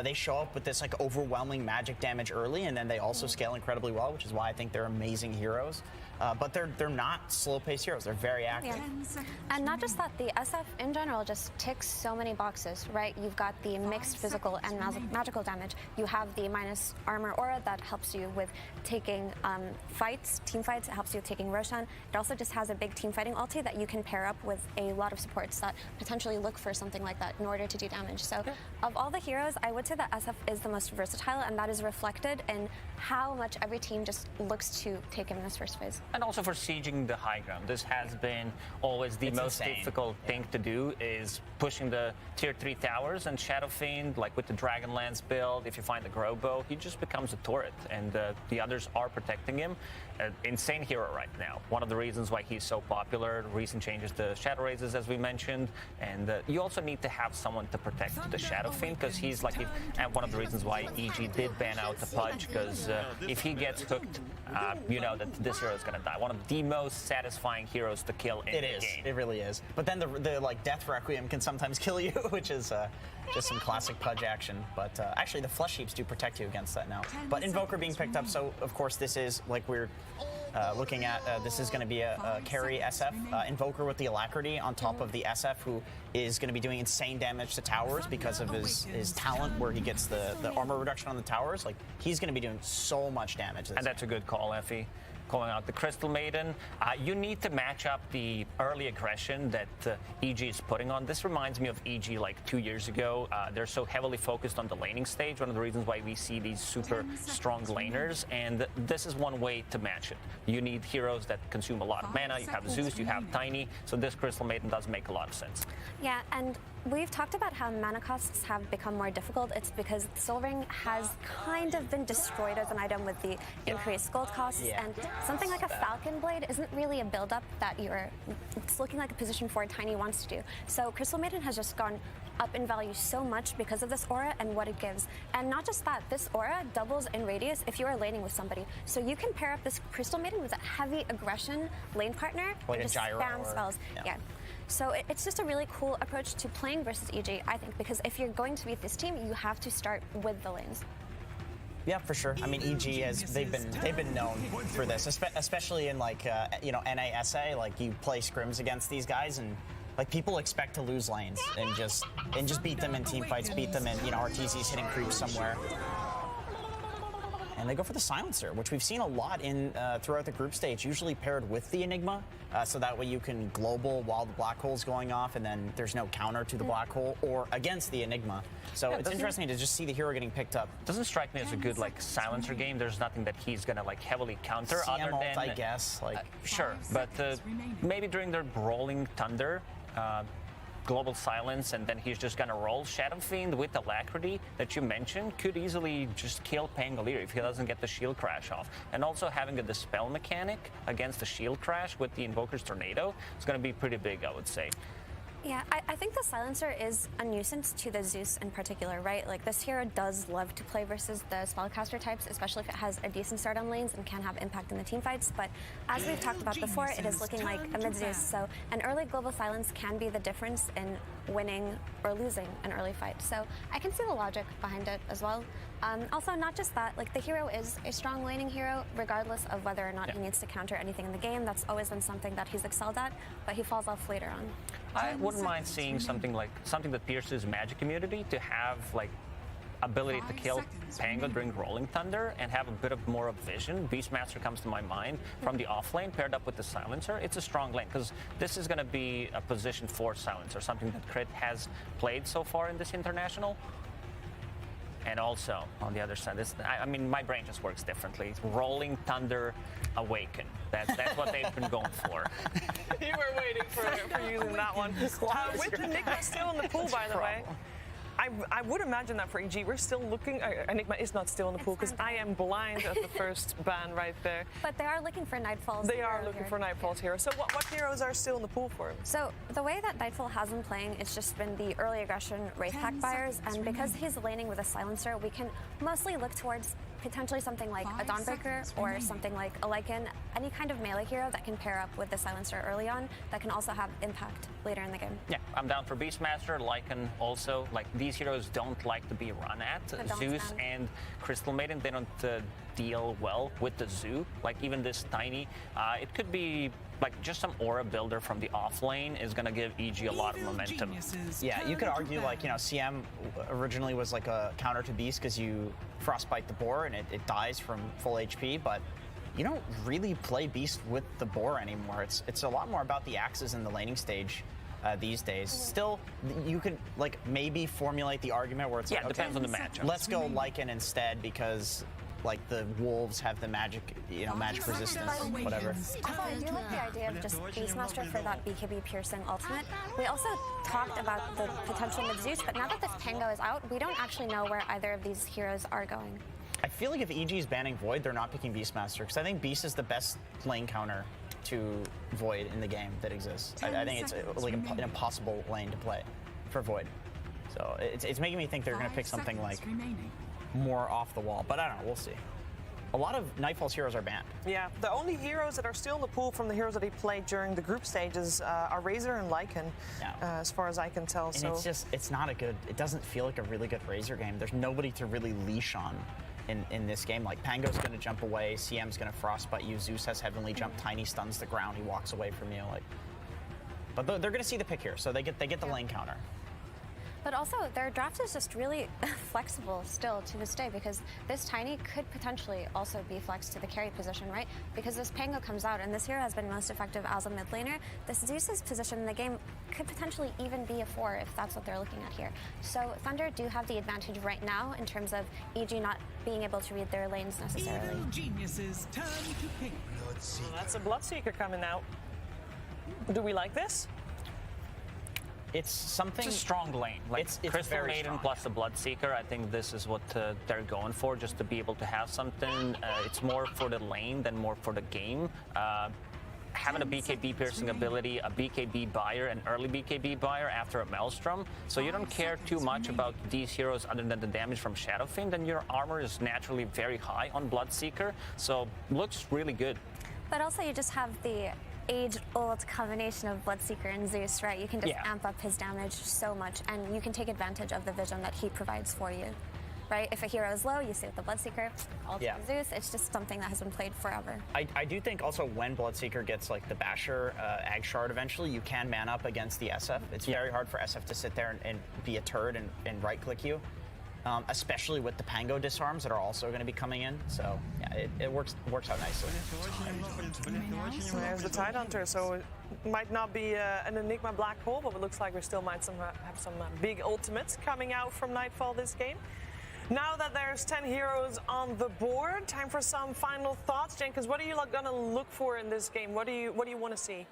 They show up with this like overwhelming magic damage early, and then they also scale incredibly well, which is why I think they're amazing heroes. but they're not slow-paced heroes. They're very active. Yeah. And not just that, the SF in general just ticks so many boxes, right? You've got the mixed physical and magical damage. You have the minus armor aura that helps you with taking fights, team fights. It helps you with taking Roshan. It also just has a big team fighting ulti that you can pair up with a lot of supports that potentially look for something like that in order to do damage. So of all the heroes, I would say that SF is the most versatile, and that is reflected in how much every team just looks to take him in this first phase. And also for sieging the high ground. This has been always the most difficult thing to do, is pushing the tier 3 towers, and Shadow Fiend, like with the Dragonlance build, if you find the Growbow, he just becomes a turret, and the others are protecting him. Insane hero right now. One of the reasons why he's so popular, recent changes to Shadow Razes, as we mentioned, and you also need to have someone to protect the Shadow Fiend, because he's like, and one of the reasons why EG did ban out the Pudge, because if he gets hooked, you know that this hero is going to die. One of the most satisfying heroes to kill in the game. It really is. But then the like Death Requiem can sometimes kill you, which is just some classic Pudge action. But actually, the Flesh Heaps do protect you against that now. But Invoker being picked up, so of course this is like we're looking at. This is going to be a carry SF Invoker with the Alacrity on top of the SF, who is going to be doing insane damage to towers because of his talent, where he gets the armor reduction on the towers. Like, he's going to be doing so much damage. And that's a good call, Effie. Calling out the Crystal Maiden. You need to match up the early aggression that EG is putting on. This reminds me of EG like 2 years ago. They're so heavily focused on the laning stage, one of the reasons why we see these super strong laners, and this is one way to match it. You need heroes that consume a lot of mana. You have Zeus, you have Tiny, so this Crystal Maiden does make a lot of sense. Yeah, and we've talked about how mana costs have become more difficult. It's because Soul Ring has kind of been destroyed as an item with the increased gold costs, and something like a Falcon Blade isn't really a build-up that it's looking like a position 4 Tiny wants to do. So Crystal Maiden has just gone up in value so much because of this aura and what it gives. And not just that, this aura doubles in radius if you are laning with somebody. So you can pair up this Crystal Maiden with a heavy aggression lane partner like and just spam spells. Yeah. So it's just a really cool approach to playing versus EG, I think, because if you're going to beat this team, you have to start with the lanes. Yeah, for sure. I mean, EG they've been known for this, especially in like NASA. Like, you play scrims against these guys, and like people expect to lose lanes and just beat them in team fights, beat them in RTZs hitting creeps somewhere. And they go for the Silencer, which we've seen a lot in throughout the group stage, usually paired with the Enigma, so that way you can global while the black hole's going off, and then there's no counter to the black hole or against the Enigma. So it's interesting to just see the hero getting picked up. Doesn't strike me as a good like Silencer game. There's nothing that he's gonna like heavily counter CM other ult, than I guess. Like sure, but maybe during their Rolling Thunder. Global silence, and then he's just gonna roll. Shadow Fiend with Alacrity that you mentioned could easily just kill Pangolier if he doesn't get the shield crash off. And also having a dispel mechanic against the shield crash with the Invoker's Tornado is gonna be pretty big, I would say. Yeah, I think the Silencer is a nuisance to the Zeus in particular, right? Like, this hero does love to play versus the spellcaster types, especially if it has a decent start on lanes and can have impact in the team fights. But as we've talked about before, it is looking like a mid-Zeus, so an early global silence can be the difference in winning or losing an early fight. So I can see the logic behind it as well. Also, not just that, like, the hero is a strong laning hero, regardless of whether or not he needs to counter anything in the game. That's always been something that he's excelled at, but he falls off later on. I wouldn't mind seeing something that pierces Magic Immunity to have like ability to kill Pango during Rolling Thunder and have a bit of more of vision. Beastmaster comes to my mind from the off lane paired up with the Silencer. It's a strong lane because this is going to be a position 4 Silencer, something that Crit has played so far in this international. And also, on the other side, I mean, my brain just works differently. Rolling Thunder Awaken. That's what they've been going for. You were waiting for using that one. With Enigma still in the pool, by the way. I would imagine that for EG, we're still looking. Enigma is not still in the pool because I am blind at the first ban right there. But they are looking for Nightfall's. They are looking for Nightfall's hero. So what heroes are still in the pool for him? So the way that Nightfall has been playing, it's just been the early aggression Wraith Pack buyers, and because he's laning with a Silencer, we can mostly look towards potentially something like a Dawnbreaker or something like a Lycan, any kind of melee hero that can pair up with the Silencer early on that can also have impact later in the game. Yeah, I'm down for Beastmaster, Lycan also. Like, these heroes don't like to be run at. Zeus and Crystal Maiden, they don't deal well with the Zoo. Like even this tiny, it could be like just some aura builder from the off lane is going to give EG a lot of momentum. Yeah, you could argue like, you know, CM originally was like a counter to Beast because you frostbite the boar and it dies from full HP, but you don't really play Beast with the boar anymore. It's a lot more about the axes in the laning stage these days. Still, you could like maybe formulate the argument where it's like, depends on the matchup. Let's go Lycan instead because like the wolves have the magic, you know, magic resistance, whatever. Also, I do like the idea of just Beastmaster for that BKB piercing ultimate. We also talked about the potential with Zeus, but now that this Pango is out, we don't actually know where either of these heroes are going. I feel like if EG is banning Void, they're not picking Beastmaster because I think Beast is the best lane counter to Void in the game that exists. I think it's like an impossible lane to play for Void. So it's making me think they're going to pick something like more off the wall, but I don't know, we'll see. A lot of Nightfall's heroes are banned. Yeah, the only heroes that are still in the pool from the heroes that he played during the group stages are Razor and Lycan, as far as I can tell. And it's not a good, it doesn't feel like a really good Razor game. There's nobody to really leash on in this game. Like Pango's going to jump away, CM's going to frostbite you, Zeus has Heavenly Jump, Tiny stuns the ground, he walks away from you. Like, but they're going to see the pick here, so they get the lane counter. But also, their draft is just really flexible still to this day because this Tiny could potentially also be flexed to the carry position, right? Because this Pango comes out and this hero has been most effective as a mid laner. This Zeus's position in the game could potentially even be a 4 if that's what they're looking at here. So Thunder do have the advantage right now in terms of EG not being able to read their lanes necessarily. Geniuses turn to pick. Well, that's a Bloodseeker coming out. Do we like this? It's something. It's a strong lane. Like it's Crystal very Maiden strong. plus the Bloodseeker. I think this is what they're going for, just to be able to have something. It's more for the lane than more for the game. Having a BKB piercing ability, a BKB buyer, an early BKB buyer after a Maelstrom, so you don't care too much about these heroes other than the damage from Shadow Fiend, and your armor is naturally very high on Bloodseeker, so looks really good. But also you just have the age-old combination of Bloodseeker and Zeus, right? You can just amp up his damage so much, and you can take advantage of the vision that he provides for you, right? If a hero is low, you stay with the Bloodseeker, all to Zeus. It's just something that has been played forever. I do think also when Bloodseeker gets like the Basher Ag Shard eventually, you can man up against the SF. It's very hard for SF to sit there and be a turd and right-click you. Especially with the Pango disarms that are also going to be coming in. So yeah, it works out nicely. There's the Tidehunter, so it might not be an Enigma black hole, but it looks like we still might have some big ultimates coming out from Nightfall this game. Now that there's 10 heroes on the board, time for some final thoughts, Jenkins. What are you going to look for in this game? What do you want to see?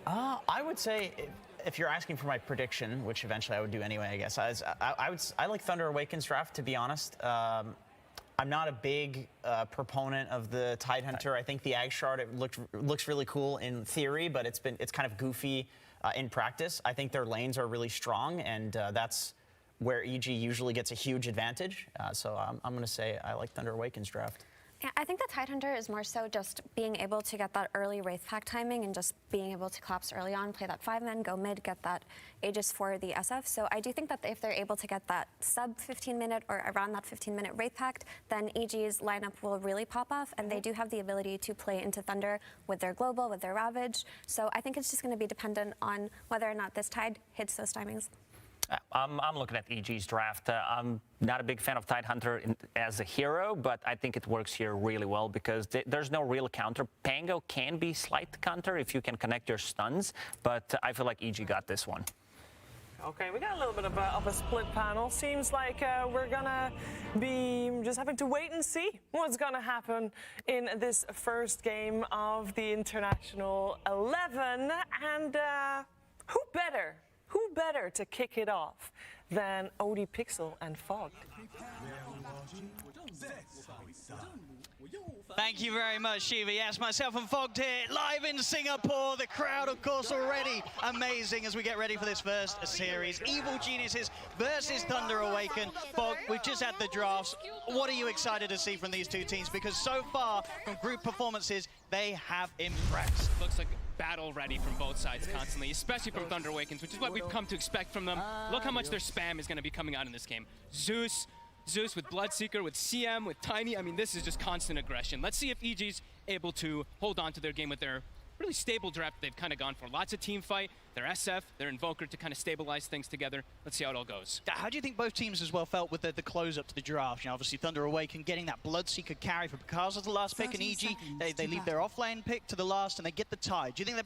I would say, if you're asking for my prediction, which eventually I would do anyway, I guess, I like Thunder Awaken's draft, to be honest. I'm not a big proponent of the Tidehunter. I think the Ag Shard looks really cool in theory, but it's kind of goofy in practice. I think their lanes are really strong, and that's where EG usually gets a huge advantage. So I'm going to say I like Thunder Awaken's draft. Yeah, I think the Tidehunter is more so just being able to get that early Wraith Pack timing and just being able to collapse early on, play that 5-man, go mid, get that Aegis for the SF. So I do think that if they're able to get that sub 15-minute or around that 15-minute Wraith Pact, then EG's lineup will really pop off, and they do have the ability to play into Thunder with their Global, with their Ravage. So I think it's just going to be dependent on whether or not this Tide hits those timings. I'm looking at EG's draft. I'm not a big fan of Tidehunter as a hero, but I think it works here really well because there's no real counter. Pango can be slight counter if you can connect your stuns, but I feel like EG got this one. Okay, we got a little bit of a split panel. Seems like we're gonna be just having to wait and see what's gonna happen in this first game of the International 11. And who better to kick it off than OD Pixel and Fog? Thank you very much, Shiva. Yes, myself and Fogged here, live in Singapore. The crowd, of course, already amazing as we get ready for this first series. Evil Geniuses versus Thunder Awaken. Fogg, we've just had the drafts. What are you excited to see from these two teams? Because so far, from group performances, they have impressed. Looks like battle ready from both sides constantly, especially from Thunder Awakens, which is what we've come to expect from them. Look how much their spam is going to be coming out in this game. Zeus, Zeus, with Bloodseeker, with CM, with Tiny. I mean, this is just constant aggression. Let's see if EG's able to hold on to their game with their really stable draft they've kind of gone for. Lots of team fight, their SF, their Invoker to kind of stabilize things together. Let's see how it all goes. How do you think both teams as well felt with the close up to the draft? You know, obviously Thunder Awaken getting that Bloodseeker carry for Picasso as the last pick, and EG, they leave their offlane pick to the last and they get the tie. Do you think that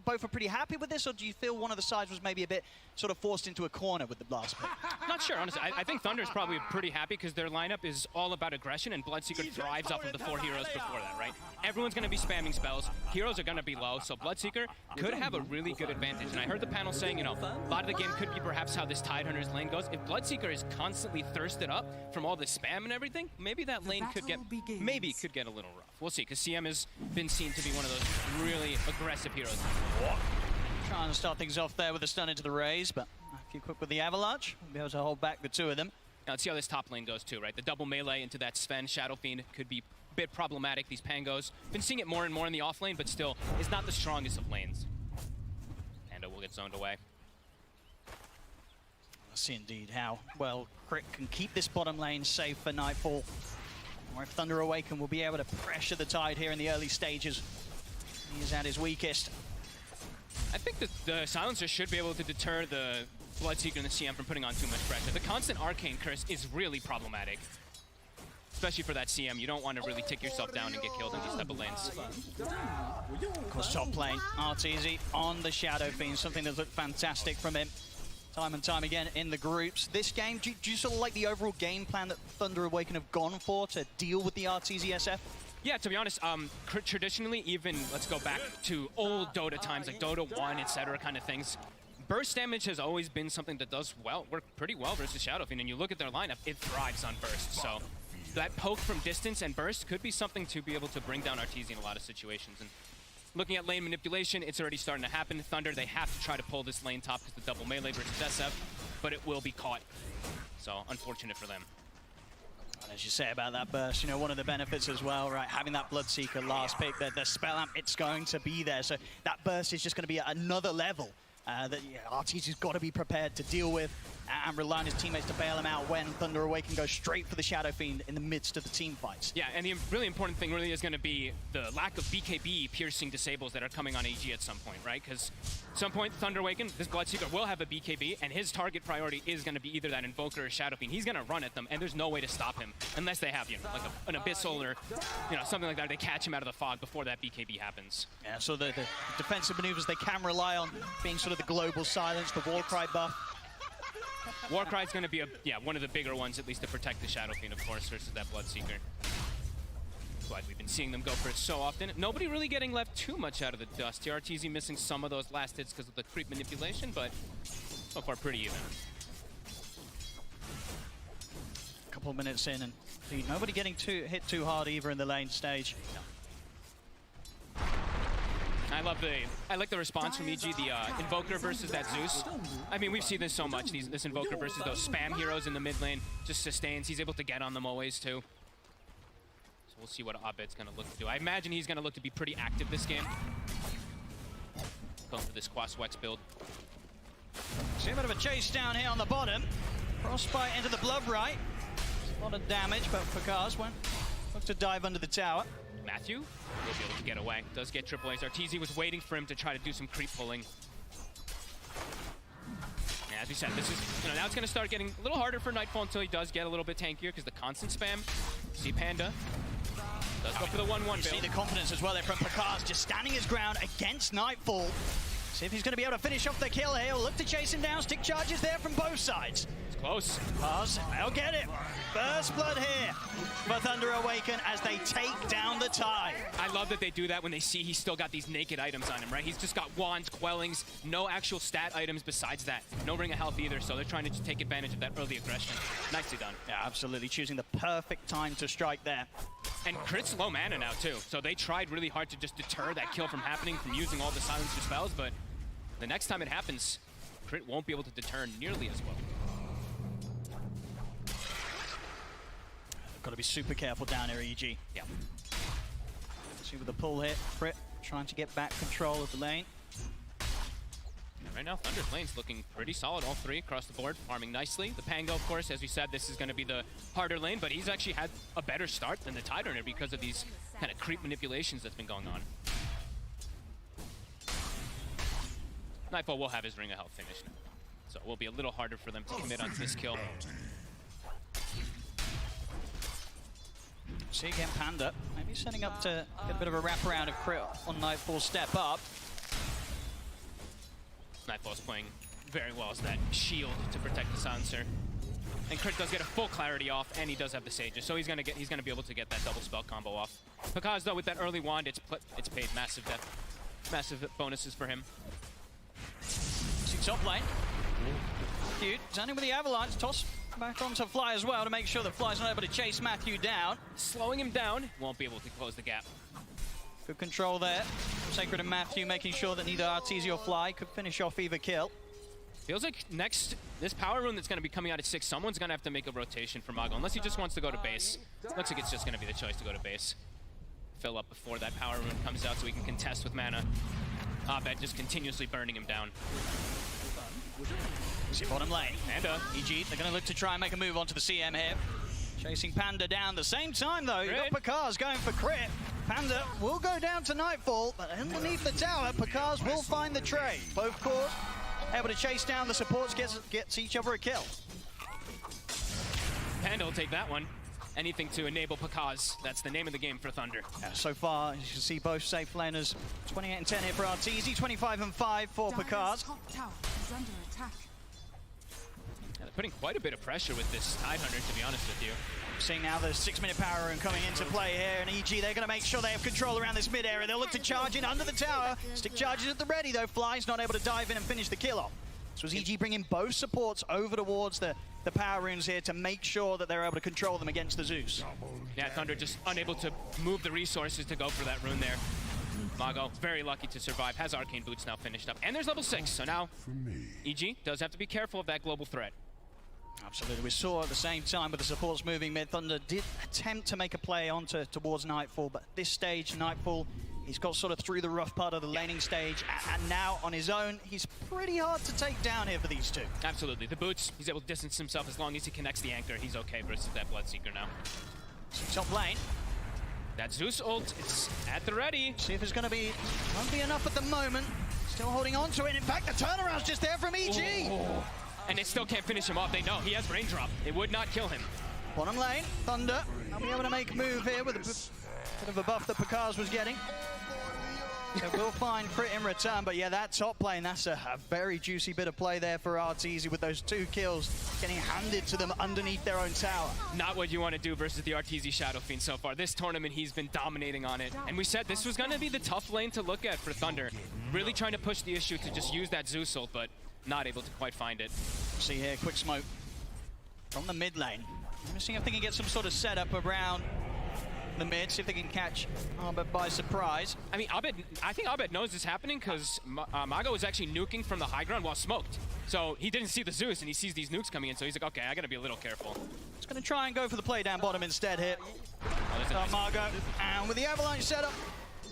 both are pretty happy with this, or do you feel one of the sides was maybe a bit sort of forced into a corner with the last pick? Not sure, honestly. I think Thunder is probably pretty happy because their lineup is all about aggression, and Bloodseeker thrives off of the 4 heroes before that, right? Everyone's going to be spamming spells. Heroes are going to be low, so Bloodseeker could have a really good advantage. And I heard the panel saying, you know, a lot of the game could be perhaps how this Tidehunter's lane goes. If Bloodseeker is constantly thirsted up from all the spam and everything, maybe that lane could get a little rough. We'll see, because CM has been seen to be one of those really aggressive heroes. Trying to start things off there with a stun into the Raze, but if you're quick with the Avalanche, we'll be able to hold back the two of them. Now let's see how this top lane goes too, right? The double melee into that Sven Shadow Fiend could be a bit problematic. These Pangos, been seeing it more and more in the off lane, but still, it's not the strongest of lanes. Panda will get zoned away. Let's see indeed how well Crit can keep this bottom lane safe for Nightfall, or if Thunder Awaken will be able to pressure the Tide here in the early stages. He is at his weakest. I think that the Silencer should be able to deter the Bloodseeker and the CM from putting on too much pressure. The constant Arcane Curse is really problematic, especially for that CM. You don't want to really take yourself down and get killed in these type of lanes. Of course, top lane, Arteezy on the Shadow Fiend, something that looked fantastic from him time and time again in the groups. This game, do you sort of like the overall game plan that Thunder Awaken have gone for to deal with the Arteezy SF? Yeah, to be honest, traditionally, even let's go back to old Dota times, like Dota 1, etc. kind of things. Burst damage has always been something that does work pretty well versus Shadow Fiend, and you look at their lineup, it thrives on burst. So that poke from distance and burst could be something to be able to bring down Arteezy in a lot of situations. And looking at lane manipulation, it's already starting to happen. Thunder, they have to try to pull this lane top because the double melee versus SF, but it will be caught. So unfortunate for them. As you say about that burst, you know, one of the benefits as well, right, having that Bloodseeker last pick, the spell amp, it's going to be there. So that burst is just going to be at another level that Arteezy's got to be prepared to deal with and rely on his teammates to bail him out when Thunder Awaken goes straight for the Shadow Fiend in the midst of the team fights. Yeah, and the really important thing really is going to be the lack of BKB piercing disables that are coming on AG at some point, right? Because at some point, Thunder Awaken, this Bloodseeker will have a BKB, and his target priority is going to be either that Invoker or Shadow Fiend. He's going to run at them, and there's no way to stop him unless they have, you know, like an Abyssal or, you know, something like that. They catch him out of the fog before that BKB happens. Yeah, so the defensive maneuvers they can rely on being sort of the global silence, the Warcry buff. Warcry is going to be one of the bigger ones, at least to protect the Shadow Fiend, of course, versus that Bloodseeker. That's why we've been seeing them go for it so often. Nobody really getting left too much out of the dust here. Arteezy missing some of those last hits because of the creep manipulation, but so far pretty even. A couple of minutes in, and nobody getting hit too hard either in the lane stage. No. I like the response from EG, the Invoker versus that Zeus. I mean, we've seen this so much, this Invoker versus those spam heroes in the mid lane, just sustains. He's able to get on them always, too. So we'll see what Abed's going to look to do. I imagine he's going to look to be pretty active this game. Going for this Quaswex build. See a bit of a chase down here on the bottom. Frostbite into the Blood Right. A lot of damage, but Fakaz went. Look to dive under the tower. Matthew will be able to get away. Does get triple A's. Arteezy was waiting for him to try to do some creep pulling. And as we said, this is, now it's going to start getting a little harder for Nightfall until he does get a little bit tankier because the constant spam. See Panda. Does go for the 1-1 build. See the confidence as well there from Fakaz, just standing his ground against Nightfall. See if he's going to be able to finish off the kill here. He'll look to chase him down. Stick charges there from both sides. It's close. Fakaz, they'll get it. First blood here for Thunder Awaken as they take down the Tide. I love that they do that when they see he's still got these naked items on him, right? He's just got wands, quellings, no actual stat items besides that. No ring of health either, so they're trying to just take advantage of that early aggression. Nicely done. Yeah, absolutely. Choosing the perfect time to strike there. And Crit's low mana now, too. So they tried really hard to just deter that kill from happening, from using all the silencer spells, but the next time it happens, Crit won't be able to deter nearly as well. Got to be super careful down here, EG. Yeah. See with the pull hit, Crit trying to get back control of the lane. Right now, Thunder's lane's looking pretty solid, all three across the board, farming nicely. The Pango, of course, as we said, this is going to be the harder lane, but he's actually had a better start than the Tidehunter because of these kind of creep manipulations that's been going on. Nightfall will have his Ring of Health finished, so it will be a little harder for them to commit onto this kill. See again, Panda, maybe setting up to get a bit of a wraparound of crit on Nightfall's step up. Nightfall's playing very well as that shield to protect the silencer. And Crit does get a full clarity off, and he does have the Sages, so he's gonna be able to get that double spell combo off. Because though with that early wand, it's paid massive bonuses for him. See top lane. Cute, standing with the Avalanche, toss back onto Fly as well to make sure that Fly's not able to chase Matthew down. Slowing him down, won't be able to close the gap. Good control there. Sacred and Matthew making sure that neither Arteezy or Fly could finish off either kill. Feels like next, this power rune that's going to be coming out at 6, someone's going to have to make a rotation for Mago, unless he just wants to go to base. Looks like it's just going to be the choice to go to base. Fill up before that power rune comes out so he can contest with mana. Abed just continuously burning him down. See bottom lane. Panda, EG, they're going to look to try and make a move onto the CM here. Chasing Panda down. The same time, though, you've got Pakaz going for crit. Panda will go down to Nightfall, but underneath the tower, Pakaz will find the trade. Both cores able to chase down the supports, gets each other a kill. Panda will take that one. Anything to enable Pakaz. That's the name of the game for Thunder. Yeah, so far, you can see both safe laners. 28 and 10 here for Arteezy, 25 and 5 for Pakaz. Yeah, they're putting quite a bit of pressure with this Tidehunter, to be honest with you. Seeing now the 6-minute power rune coming into play here, and EG, they're going to make sure they have control around this mid area. They'll look to charge in under the tower. Stick charges at the ready, though. Fly's not able to dive in and finish the kill off. So as EG bringing both supports over towards the power runes here to make sure that they're able to control them against the Zeus. Yeah, Thunder just unable to move the resources to go for that rune there. Mago, very lucky to survive, has Arcane Boots now finished up. And there's level 6, so now EG does have to be careful of that global threat. Absolutely. We saw at the same time with the supports moving mid, Thunder did attempt to make a play towards Nightfall, but at this stage, Nightfall, he's got sort of through the rough part of the laning stage, and now on his own, he's pretty hard to take down here for these two. Absolutely. The boots, he's able to distance himself as long as he connects the anchor. He's okay versus that Bloodseeker now. Top lane. That Zeus ult, it's at the ready. See if it's going to be, won't be enough at the moment. Still holding on to it. In fact, the turnaround's just there from EG. Oh. And they still can't finish him off. They know he has raindrop. It would not kill him. Bottom lane, Thunder. I'll be able to make a move here with a bit of a buff that Pakaz was getting. So we'll find crit in return, but yeah, that top lane, that's a very juicy bit of play there for Arteezy with those 2 kills getting handed to them underneath their own tower. Not what you want to do versus the Arteezy Shadow Fiend so far. This tournament, he's been dominating on it. And we said this was going to be the tough lane to look at for Thunder. Really trying to push the issue to just use that Zeus ult, but not able to quite find it. See here, quick smoke from the mid lane. I'm seeing if they can get some sort of setup around the mid, see if they can catch Abed by surprise. I mean, I think Abed knows this happening because Mago was actually nuking from the high ground while smoked. So he didn't see the Zeus and he sees these nukes coming in, so he's like, okay, I gotta be a little careful. He's gonna try and go for the play down bottom instead here. Margo, and with the Avalanche setup,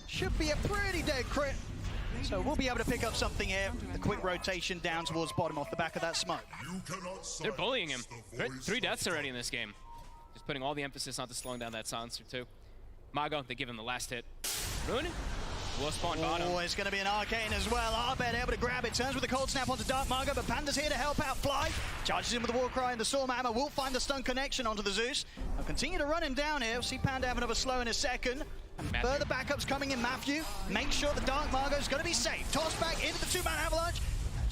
should be a pretty dead crit. So we'll be able to pick up something here. A quick rotation down towards bottom off the back of that smoke. They're bullying him. 3 deaths already in this game. Just putting all the emphasis onto slowing down that silencer too. Mago, they give him the last hit. Rune will spawn bottom. Oh, it's going to be an Arcane as well. Abed able to grab it. Turns with a cold snap onto Dark Margo, but Panda's here to help out Fly. Charges in with the Warcry and the Storm Hammer. Will find the stun connection onto the Zeus. They'll continue to run him down here. We'll see Panda have another slow in a second. And further backups coming in. Matthew, make sure the Dark Margo's going to be safe. Toss back into the 2-man Avalanche.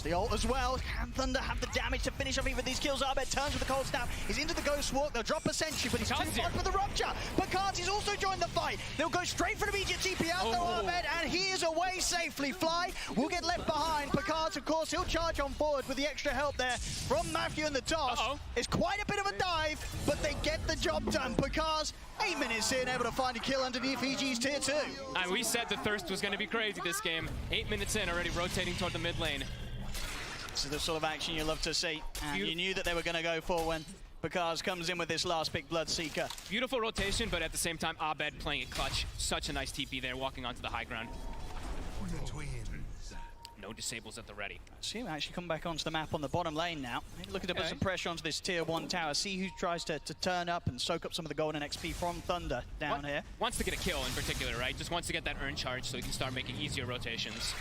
The ult as well. Can Thunder have the damage to finish off even these kills? Abed turns with the cold snap. He's into the Ghost Walk. They'll drop a sentry, but he's too far for the rupture. Pakaz also joined the fight. They'll go straight for the immediate TP out though, Abed, and he is away safely. Fly will get left behind. Pakaz, of course, he'll charge on forward with the extra help there from Matthew in the toss. It's quite a bit of a dive, but they get the job done. Pakaz, 8 minutes in, able to find a kill underneath EG's tier 2. And we said the thirst was going to be crazy this game. 8 minutes in, already rotating toward the mid lane. This is the sort of action you love to see, and you knew that they were going to go for when Pakaz comes in with this last pick, Bloodseeker. Beautiful rotation, but at the same time, Abed playing it clutch. Such a nice TP there, walking onto the high ground. no disables at the ready. See him actually come back onto the map on the bottom lane now. Looking to put some pressure onto this tier 1 tower. See who tries to turn up and soak up some of the golden XP from Thunder down here. Wants to get a kill in particular, right? Just wants to get that earn charge so he can start making easier rotations.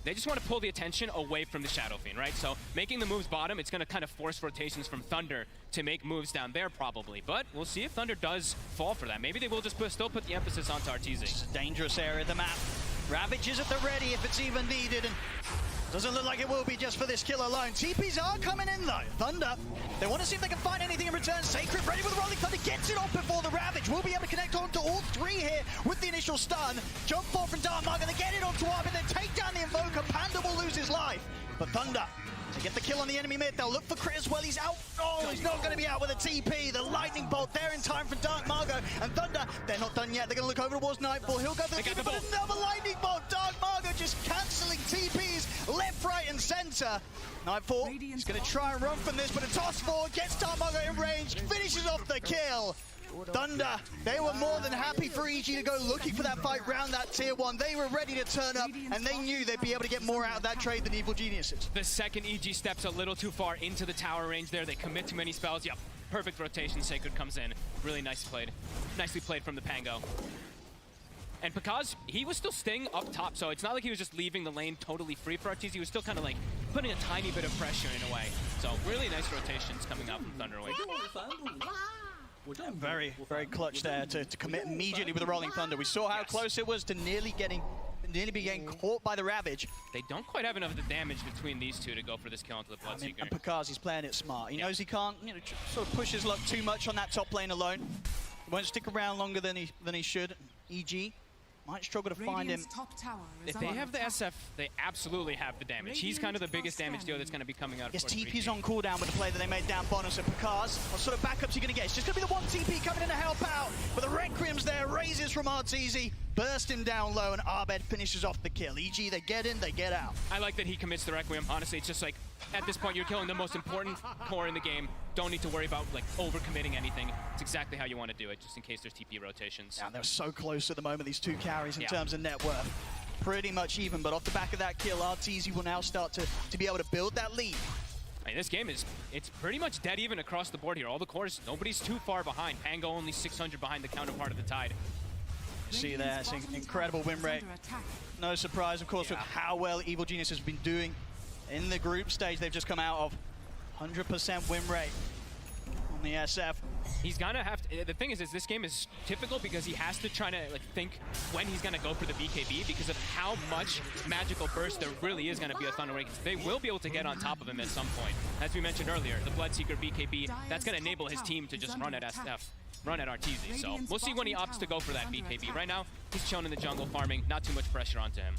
They just want to pull the attention away from the Shadow Fiend, right? So making the moves bottom, it's going to kind of force rotations from Thunder to make moves down there probably. But we'll see if Thunder does fall for that. Maybe they will just still put the emphasis onto Arteezy. It's a dangerous area of the map. Ravage is at the ready if it's even needed, and doesn't look like it will be just for this kill alone. TPs are coming in though. Thunder, they want to see if they can find anything in return. Sacred ready with the Rolling Thunder, gets it off before the Ravage. Will be able to connect on to all three here with the initial stun. Jump forward from Dartmark, and they get it onto Arb, and then take down the Invoker. Panda will lose his life. But Thunder, to get the kill on the enemy mid, they'll look for Crit as well. He's out. Oh, he's not going to be out with a TP. The Lightning Bolt there in time for Dark Margo. And Thunder, they're not done yet. They're going to look over towards Nightfall. He'll go for the TP, but another Lightning Bolt. Dark Margo just cancelling TPs left, right, and center. Nightfall is going to try and run from this, but a toss forward gets Dark Margo in range, finishes off the kill. Thunder, they were more than happy for EG to go looking for that fight round that tier 1. They were ready to turn up, and they knew they'd be able to get more out of that trade than Evil Geniuses. The second EG steps a little too far into the tower range there. They commit too many spells. Yep, perfect rotation. Sacred comes in. Really nicely played from the Pango. And Pakaz, he was still staying up top, so it's not like he was just leaving the lane totally free for Arteezy. He was still kind of like putting a tiny bit of pressure in a way. So really nice rotations coming out from Thunder Awaken. Very, very clutch there to commit immediately with the Rolling Thunder. We saw how close it was to nearly be getting caught by the Ravage. They don't quite have enough of the damage between these two to go for this kill onto the Bloodseeker. And Pakaz, he's playing it smart. He knows he can't, sort of push his luck too much on that top lane alone. He won't stick around longer than he should. EG might struggle to find him. If they have the SF, they absolutely have the damage. He's kind of the biggest damage dealer that's going to be coming out. Yes, TP's on cooldown with the play that they made down bottom. So Pakaz, what sort of backups you going to get? It's just going to be the one TP coming in to help out. But the Requiem's there, raises from Arteezy, burst him down low, and Arbed finishes off the kill. EG, they get in, they get out. I like that he commits the Requiem. Honestly, it's just like, at this point, you're killing the most important core in the game. Don't need to worry about like over-committing anything. It's exactly how you want to do it, just in case there's TP rotations. Yeah, they're so close at the moment, these two carries in terms of net worth. Pretty much even, but off the back of that kill, Arteezy will now start to be able to build that lead. I mean, this game it's pretty much dead even across the board here. All the cores, nobody's too far behind. Pango only 600 behind the counterpart of the Tide. See there, it's an incredible win rate. No surprise, of course, with how well Evil Genius has been doing in the group stage. They've just come out of 100% win rate on the SF. He's gonna have to, the thing is this game is typical because he has to try to like think when he's gonna go for the BKB because of how much magical burst there really is gonna be a Thunder Awaken. They will be able to get on top of him at some point. As we mentioned earlier, the Bloodseeker BKB, that's gonna enable his team to just run at SF, run at Arteezy. So we'll see when he opts to go for that BKB. Right now, he's chilling in the jungle farming, not too much pressure onto him.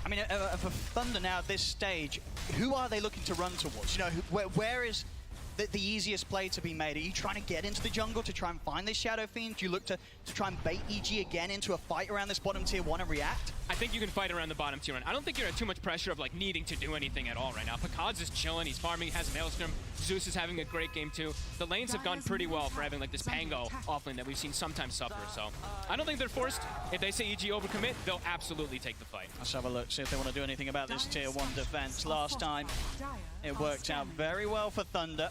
I mean, for Thunder now at this stage, who are they looking to run towards? You know, where is the easiest play to be made? Are you trying to get into the jungle to try and find this Shadow Fiend? Do you look to try and bait EG again into a fight around this bottom tier 1 and react? I think you can fight around the bottom tier 1. I don't think you're at too much pressure of like needing to do anything at all right now. Pakaz is chilling, he's farming, he has Maelstrom. Zeus is having a great game too. The lanes have gone pretty well for having like this Pango offlane that we've seen sometimes suffer. So I don't think they're forced. If they say EG overcommit, they'll absolutely take the fight. Let's have a look, see if they want to do anything about this tier 1 defense. Last time it worked out very well for Thunder.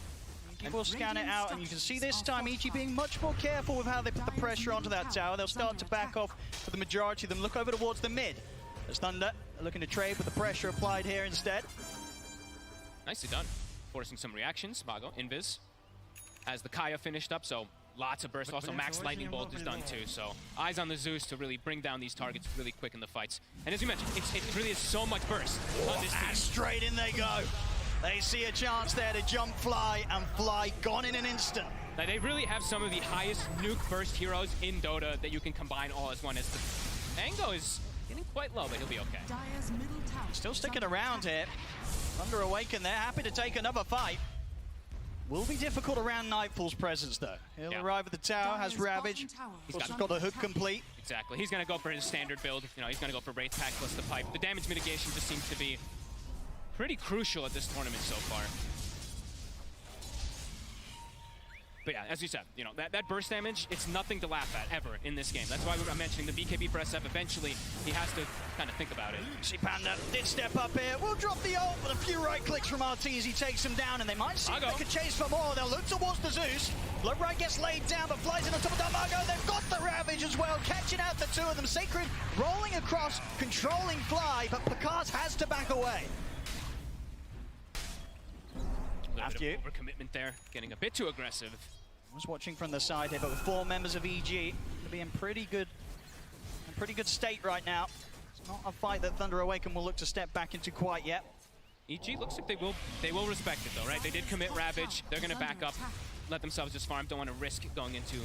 We'll scan it out, and you can see this time EG being much more careful with how they put the pressure onto that tower. They'll start to back off for the majority of them. Look over towards the mid. As Thunder are looking to trade with the pressure applied here instead. Nicely done. Forcing some reactions. Mago, Invis. As the Kaya finished up, so lots of burst. Also, Max Lightning Bolt is done too. So eyes on the Zeus to really bring down these targets really quick in the fights. And as you mentioned, it really is so much burst on this team. And straight in they go. They see a chance there to jump, fly, and fly. Gone in an instant. Now, they really have some of the highest nuke burst heroes in Dota that you can combine all as one. As the Pango is getting quite low, but he'll be okay. Still sticking around here. Thunder Awaken, they're happy to take another fight. Will be difficult around Nightfall's presence, though. He'll arrive at the tower, has Ravage. He's got the hook complete. Exactly. He's going to go for his standard build. You know, he's going to go for Wraith Pack plus the pipe. The damage mitigation just seems to be pretty crucial at this tournament so far. But yeah, as you said, you know, that burst damage, it's nothing to laugh at ever in this game. That's why I'm mentioning the BKB for SF. Eventually, he has to kind of think about it. See Panda did step up here. We'll drop the ult, but a few right clicks from Arteezy he takes him down, and they might see if they could chase for more. They'll look towards the Zeus. Look right gets laid down, but flies in on top of Damago. They've got the Ravage as well, catching out the two of them. Sacred rolling across, controlling Fly, but Picard has to back away. Matthew. Overcommitment there, getting a bit too aggressive. I was watching from the side here, but with 4 members of EG, to be in pretty good state right now. It's not a fight that Thunder Awaken will look to step back into quite yet. EG looks like they will respect it though, right? They did commit Ravage. They're gonna back up, let themselves just farm. Don't want to risk going into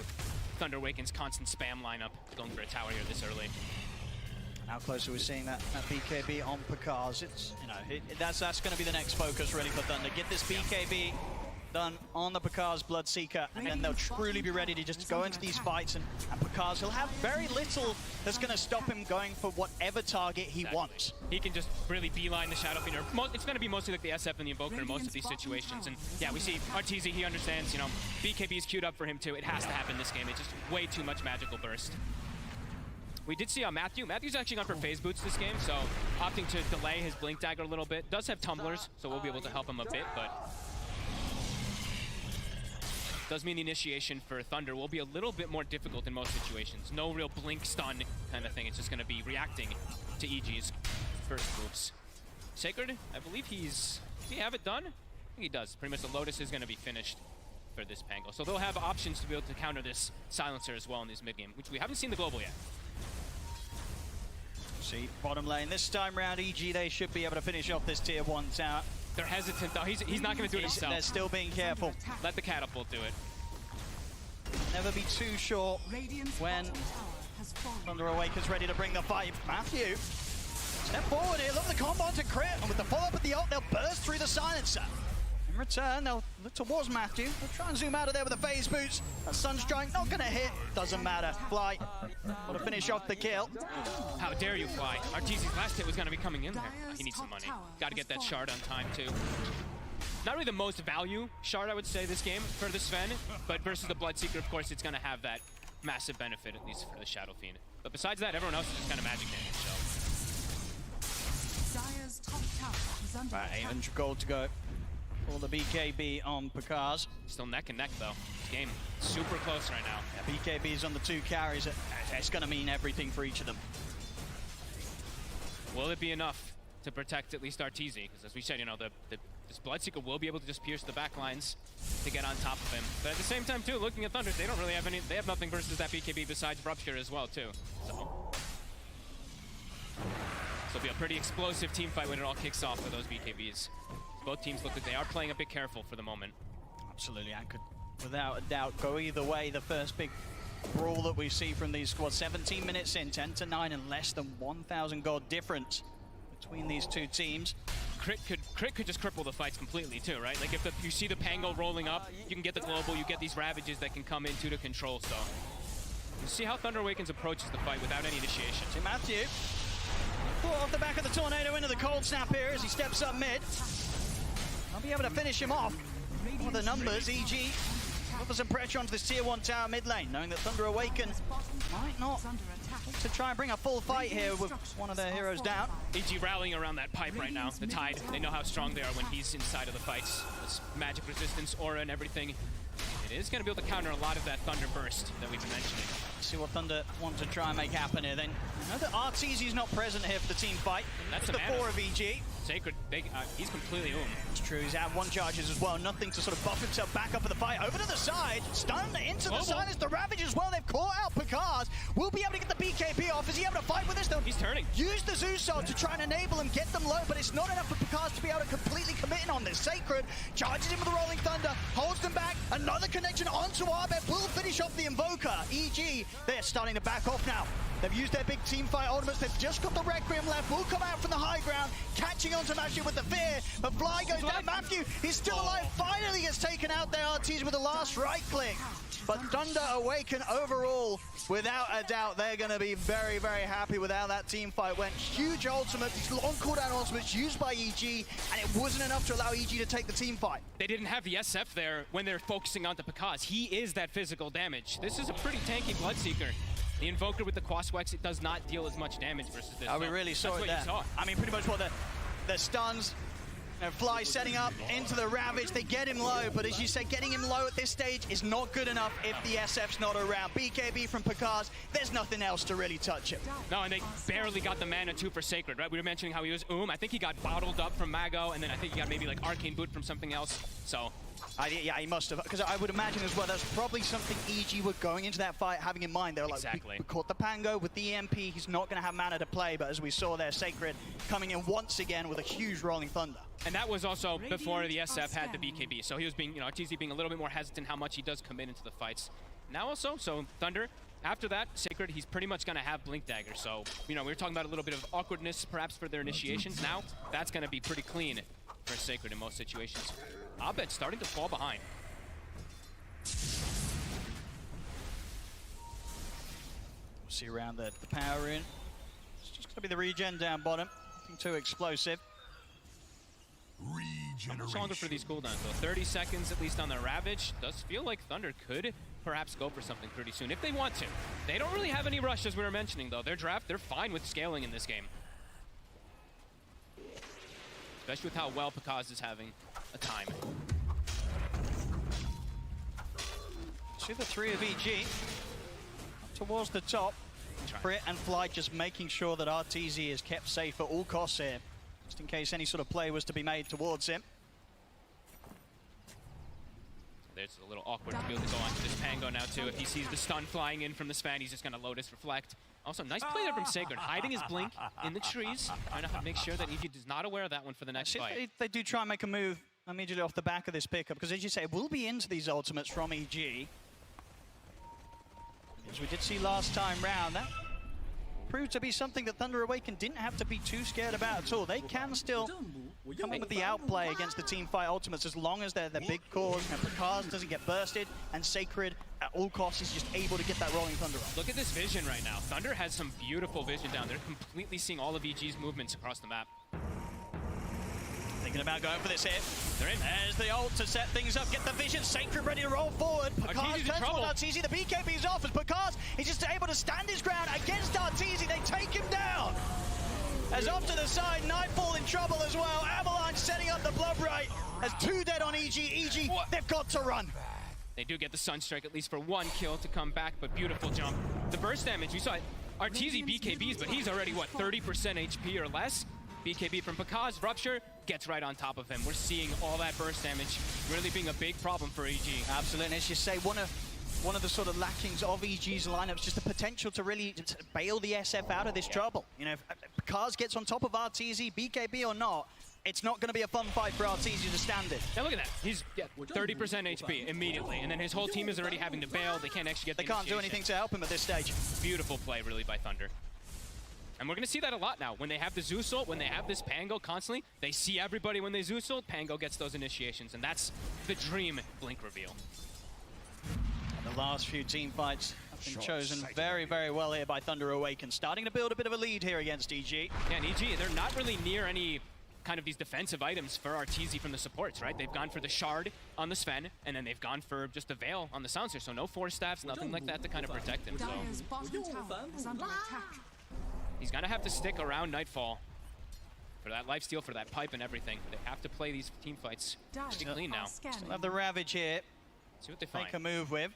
Thunder Awaken's constant spam lineup, going for a tower here this early. How close are we seeing that BKB on Picard? It's, you know, that's going to be the next focus really for Thunder. Get this BKB done on the Picard's Bloodseeker, and then they'll truly be ready to just go into these fights. And Picard, he'll have very little that's going to stop him going for whatever target he wants. He can just really beeline the Shadow Fiend. It's going to be mostly like the SF and the Invoker in most of these situations. And yeah, we see Arteezy, he understands, you know, BKB is queued up for him too. It has to happen this game. It's just way too much magical burst. We did see Matthew. Matthew's actually gone for phase boots this game, so opting to delay his Blink Dagger a little bit. Does have tumblers, so we'll be able to help him a bit, but does mean the initiation for Thunder will be a little bit more difficult in most situations. No real blink stun kind of thing. It's just going to be reacting to EG's first moves. Sacred, I believe does he have it done? I think he does. Pretty much the Lotus is going to be finished for this Pango. So they'll have options to be able to counter this Silencer as well in this mid game, which we haven't seen the global yet. See, bottom lane this time round, EG, they should be able to finish off this tier 1 tower. They're hesitant though. He's not going to do it himself. They're still being careful. Let the catapult do it. Never be too sure when Thunder Awaken's ready to bring the fight. Matthew, step forward here, look at the combo to crit, and with the follow-up of the ult, they'll burst through the Silencer. In return, they'll look towards Matthew. They'll try and zoom out of there with a phase boots. A Sunstrike, not gonna hit. Doesn't matter. Fly. Want to finish off the kill. How dare you, Fly? Arteezy's last hit was gonna be coming in there. He needs some money. Got to get that shard on time too. Not really the most value shard, I would say, this game for the Sven, but versus the Bloodseeker, of course, it's gonna have that massive benefit, at least for the Shadow Fiend. But besides that, everyone else is just kind of magic damage. So. Right, 800 gold to go. For the BKB on Picard. Still neck and neck though. This game super close right now. Yeah, BKB is on the 2 carries. It's going to mean everything for each of them. Will it be enough to protect at least Arteezy? Because as we said, you know, this Bloodseeker will be able to just pierce the back lines to get on top of him. But at the same time too, looking at Thunder, they don't really have any. They have nothing versus that BKB besides Rupture as well too. So it'll be a pretty explosive team fight when it all kicks off for those BKBs. Both teams look like they are playing a bit careful for the moment. Absolutely, I could, without a doubt, go either way. The first big brawl that we see from these squads, 17 minutes in, 10-9, and less than 1,000 gold difference between these two teams. Crit could just cripple the fights completely too, right? Like if you see the Pango rolling up, you can get the global, you get these Ravages that can come into the control, so. You see how Thunder Awakens approaches the fight without any initiation. See Matthew, caught off the back of the tornado into the cold snap here as he steps up mid. I'll be able to finish him off. What are the numbers? EG put some pressure onto this tier 1 tower mid lane, knowing that Thunder Awaken might not look to try and bring a full fight here with one of their heroes down. EG rallying around that pipe right now, the Tide. They know how strong they are when he's inside of the fights. This magic resistance, aura, and everything. It is going to be able to counter a lot of that Thunder burst that we've been mentioning. See what Thunder want to try and make happen here then. I know that Arteezy's not present here for the team fight. That's the 4 of EG. Sacred, he's completely It's true, he's at 1 charges as well. Nothing to sort of buff himself back up for the fight. Over to the side, stunned into the silence. The Ravage as well, they've caught out Picard. Will be able to get the BKB off. Is he able to fight with this? They'll he's turning. Use the Zeus to try and enable him, get them low, but it's not enough for Picard to be able to completely commit in on this. Sacred charges in with the Rolling Thunder, holds them back. Another connection onto Arbet will finish off the Invoker. EG, they're starting to back off now. They've used their big team fight ultimates. They've just got the Requiem left. Will come out from the high ground, catching onto Matthew with the fear. But Fly goes down. Matthew, he's still alive. Finally gets taken out there. Arteezy with the last right click. But Thunder Awaken overall, without a doubt, they're going to be very, very happy with how that team fight went. Huge ultimate, these long cooldown ultimates used by EG, and it wasn't enough to allow EG to take the team fight. They didn't have the SF there when they're focusing on the Pakaz. He is that physical damage. This is a pretty tanky Bloodseeker. The Invoker with the Quaswex, it does not deal as much damage versus this. Oh, we really saw it there. I mean, pretty much what the stuns, Fly setting up into the Ravage. They get him low, but as you say, getting him low at this stage is not good enough if the SF's not around. BKB from Pakaz, there's nothing else to really touch him. No, and they barely got the mana too for Sacred, right? We were mentioning how he was I think he got bottled up from Mago, and then I think he got maybe like Arcane Boot from something else. So yeah, he must have, because I would imagine as well, that's probably something EG were going into that fight having in mind. They were like, we caught the Pango with the EMP, he's not going to have mana to play, but as we saw there, Sacred coming in once again with a huge Rolling Thunder. And that was also before the SF had the BKB, so he was being, TZ being a little bit more hesitant how much he does commit into the fights. Now also, so Thunder, after that, Sacred, he's pretty much going to have Blink Dagger, so, we were talking about a little bit of awkwardness perhaps for their initiations. Now, that's going to be pretty clean for Sacred in most situations. Abed starting to fall behind. We'll see around the power in. It's just going to be the regen down bottom. Nothing too explosive. How much longer for these cooldowns though? 30 seconds at least on the Ravage. Does feel like Thunder could perhaps go for something pretty soon if they want to. They don't really have any rush, as we were mentioning though. Their draft, they're fine with scaling in this game. Especially with how well Pakaz is having a time. See the three of EG up towards the top. Crit and Fly just making sure that RTZ is kept safe at all costs here, just in case any sort of play was to be made towards him. There's a little awkward to be able to go onto this Pango now too. If he sees the stun flying in from the Span, he's just going to Lotus Reflect. Also, nice play there from Sacred, hiding his Blink in the trees, trying to make sure that EG is not aware of that one for the next fight. They do try and make a move immediately off the back of this pickup, because as you say, it will be into these ultimates from EG. As we did see last time round, that proved to be something that Thunder Awaken didn't have to be too scared about at all. They can still come in with the outplay against the team fight ultimates as long as they're big cause and Pakaz doesn't get bursted, and Sacred at all costs is just able to get that Rolling Thunder off. Look at this vision right now. Thunder has some beautiful vision down there, completely seeing all of EG's movements across the map. Thinking about going for this hit. They're in. There's the ult to set things up, get the vision. Sacred ready to roll forward. Pakaz turns towards Arteezy. The BKB is off as Pakaz is just able to stand his ground against Arteezy. They take him down. As off to the side, Nightfall in trouble as well. Avalanche setting up the blood right. As two dead on EG. EG, they've got to run. They do get the Sunstrike at least for one kill to come back, but beautiful jump. The burst damage, you saw it. Arteezy BKBs, but he's already, what, 30% HP or less? BKB from Pakaz, Rupture, gets right on top of him. We're seeing all that burst damage really being a big problem for EG. Absolutely, as you say, one of the sort of lackings of EG's lineup is just the potential to really bail the SF out of this trouble. If Pakaz gets on top of Arteezy, BKB or not, it's not going to be a fun fight for Arteezy to stand it. Now look at that. He's 30% HP immediately, and then his whole team is already having to bail. They can't actually get the They can't do anything to help him at this stage. Beautiful play, really, by Thunder. And we're going to see that a lot now. When they have the Zeus ult, when they have this Pango constantly, they see everybody when they Zeus ult, Pango gets those initiations, and that's the dream Blink reveal. The last few team fights have been chosen very, very well here by Thunder Awaken, starting to build a bit of a lead here against EG. Yeah, and EG, they're not really near any kind of these defensive items for Arteezy from the supports, right? They've gone for the Shard on the Sven, and then they've gone for just the Veil on the Silencer, so no Force Staffs, nothing like that to kind of protect him. So he's gonna have to stick around Nightfall for that lifesteal, for that pipe and everything. They have to play these team fights pretty clean now. Still have the Ravage here. See what they find. Make a move with.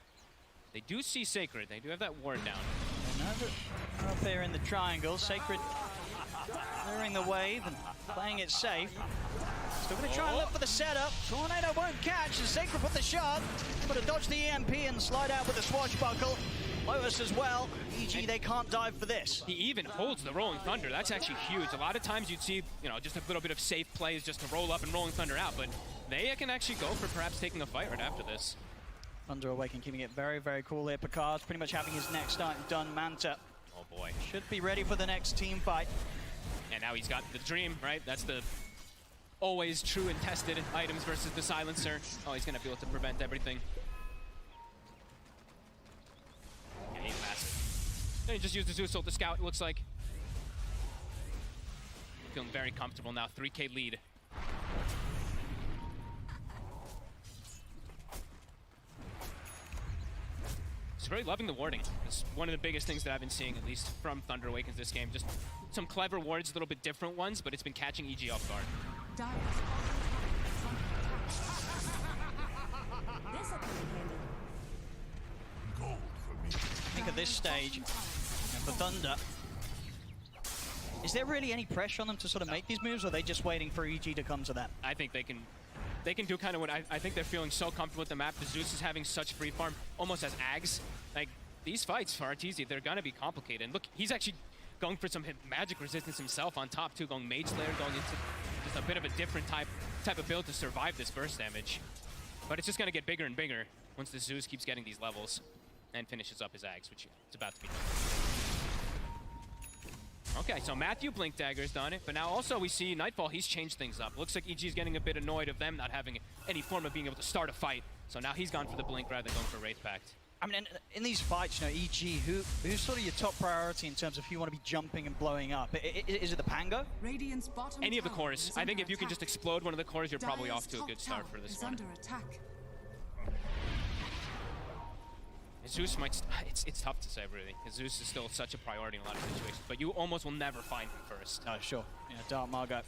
They do see Sacred. They do have that ward down. Another up here in the triangle. Sacred clearing the wave and playing it safe. Still going to try and look for the setup. Tornado won't catch as Sacred put the shot. Able to dodge the EMP and slide out with the swashbuckle. Lotus as well. EG, they can't dive for this. He even holds the Rolling Thunder. That's actually huge. A lot of times you'd see, just a little bit of safe plays just to roll up and Rolling Thunder out, but they can actually go for perhaps taking a fight right after this. Thunder Awaken keeping it very, very cool here. Pakaz pretty much having his next item done. Manta. Oh boy. Should be ready for the next team fight. And now he's got the Dream, right? That's the always true and tested items versus the Silencer. Oh, he's going to be able to prevent everything. Yeah, he's massive. Then he just used the Zeus ult to scout, it looks like. Feeling very comfortable now. 3K lead. Just really loving the warding. It's one of the biggest things that I've been seeing, at least from Thunder Awakens this game. Just some clever wards, a little bit different ones, but it's been catching EG off guard. I think at this stage, for Thunder, is there really any pressure on them to sort of make these moves, or are they just waiting for EG to come to them? I think they can do kind of what I think they're feeling so comfortable with the map. The Zeus is having such free farm, almost as Ags. Like, these fights for Arteezy, they're gonna be complicated. And look, he's actually going for some magic resistance himself on top too, going Mage Slayer, going into just a bit of a different type of build to survive this burst damage. But it's just gonna get bigger and bigger once the Zeus keeps getting these levels and finishes up his Ags, which it's about to be. Okay, so Matthew Blink Dagger's done it, but now also we see Nightfall, he's changed things up. Looks like EG's getting a bit annoyed of them not having any form of being able to start a fight. So now he's gone for the Blink rather than going for Wraith Pact. I mean, in these fights, you know, EG, who's sort of your top priority in terms of who you want to be jumping and blowing up? Is it the Pango? Any of the cores. I think if you can just explode one of the cores, you're probably off to a good start for this one. Zeus might, it's tough to say really, because Zeus is still such a priority in a lot of situations, but you almost will never find him first. Oh, sure. Yeah, Dark Margot,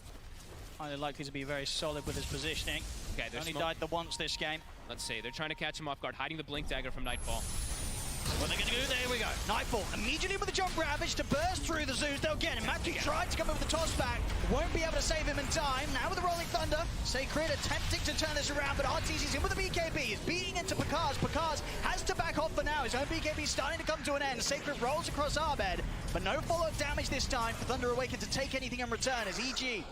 highly likely to be very solid with his positioning. Okay, only died the once this game. Let's see, they're trying to catch him off guard, hiding the Blink Dagger from Nightfall. What are they going to do? There we go. Nightfall immediately with the jump ravage to burst through the Zeus. They'll get him. Matthew tried to come in with the toss back. Won't be able to save him in time. Now with the Rolling Thunder, Sacred attempting to turn this around, but Arteezy's in with the BKB. He's beating into Pakaz. Pakaz has to back off for now. His own BKB starting to come to an end. Sacred rolls across Arbed, but no follow-up damage this time for Thunder Awaken to take anything in return as EG.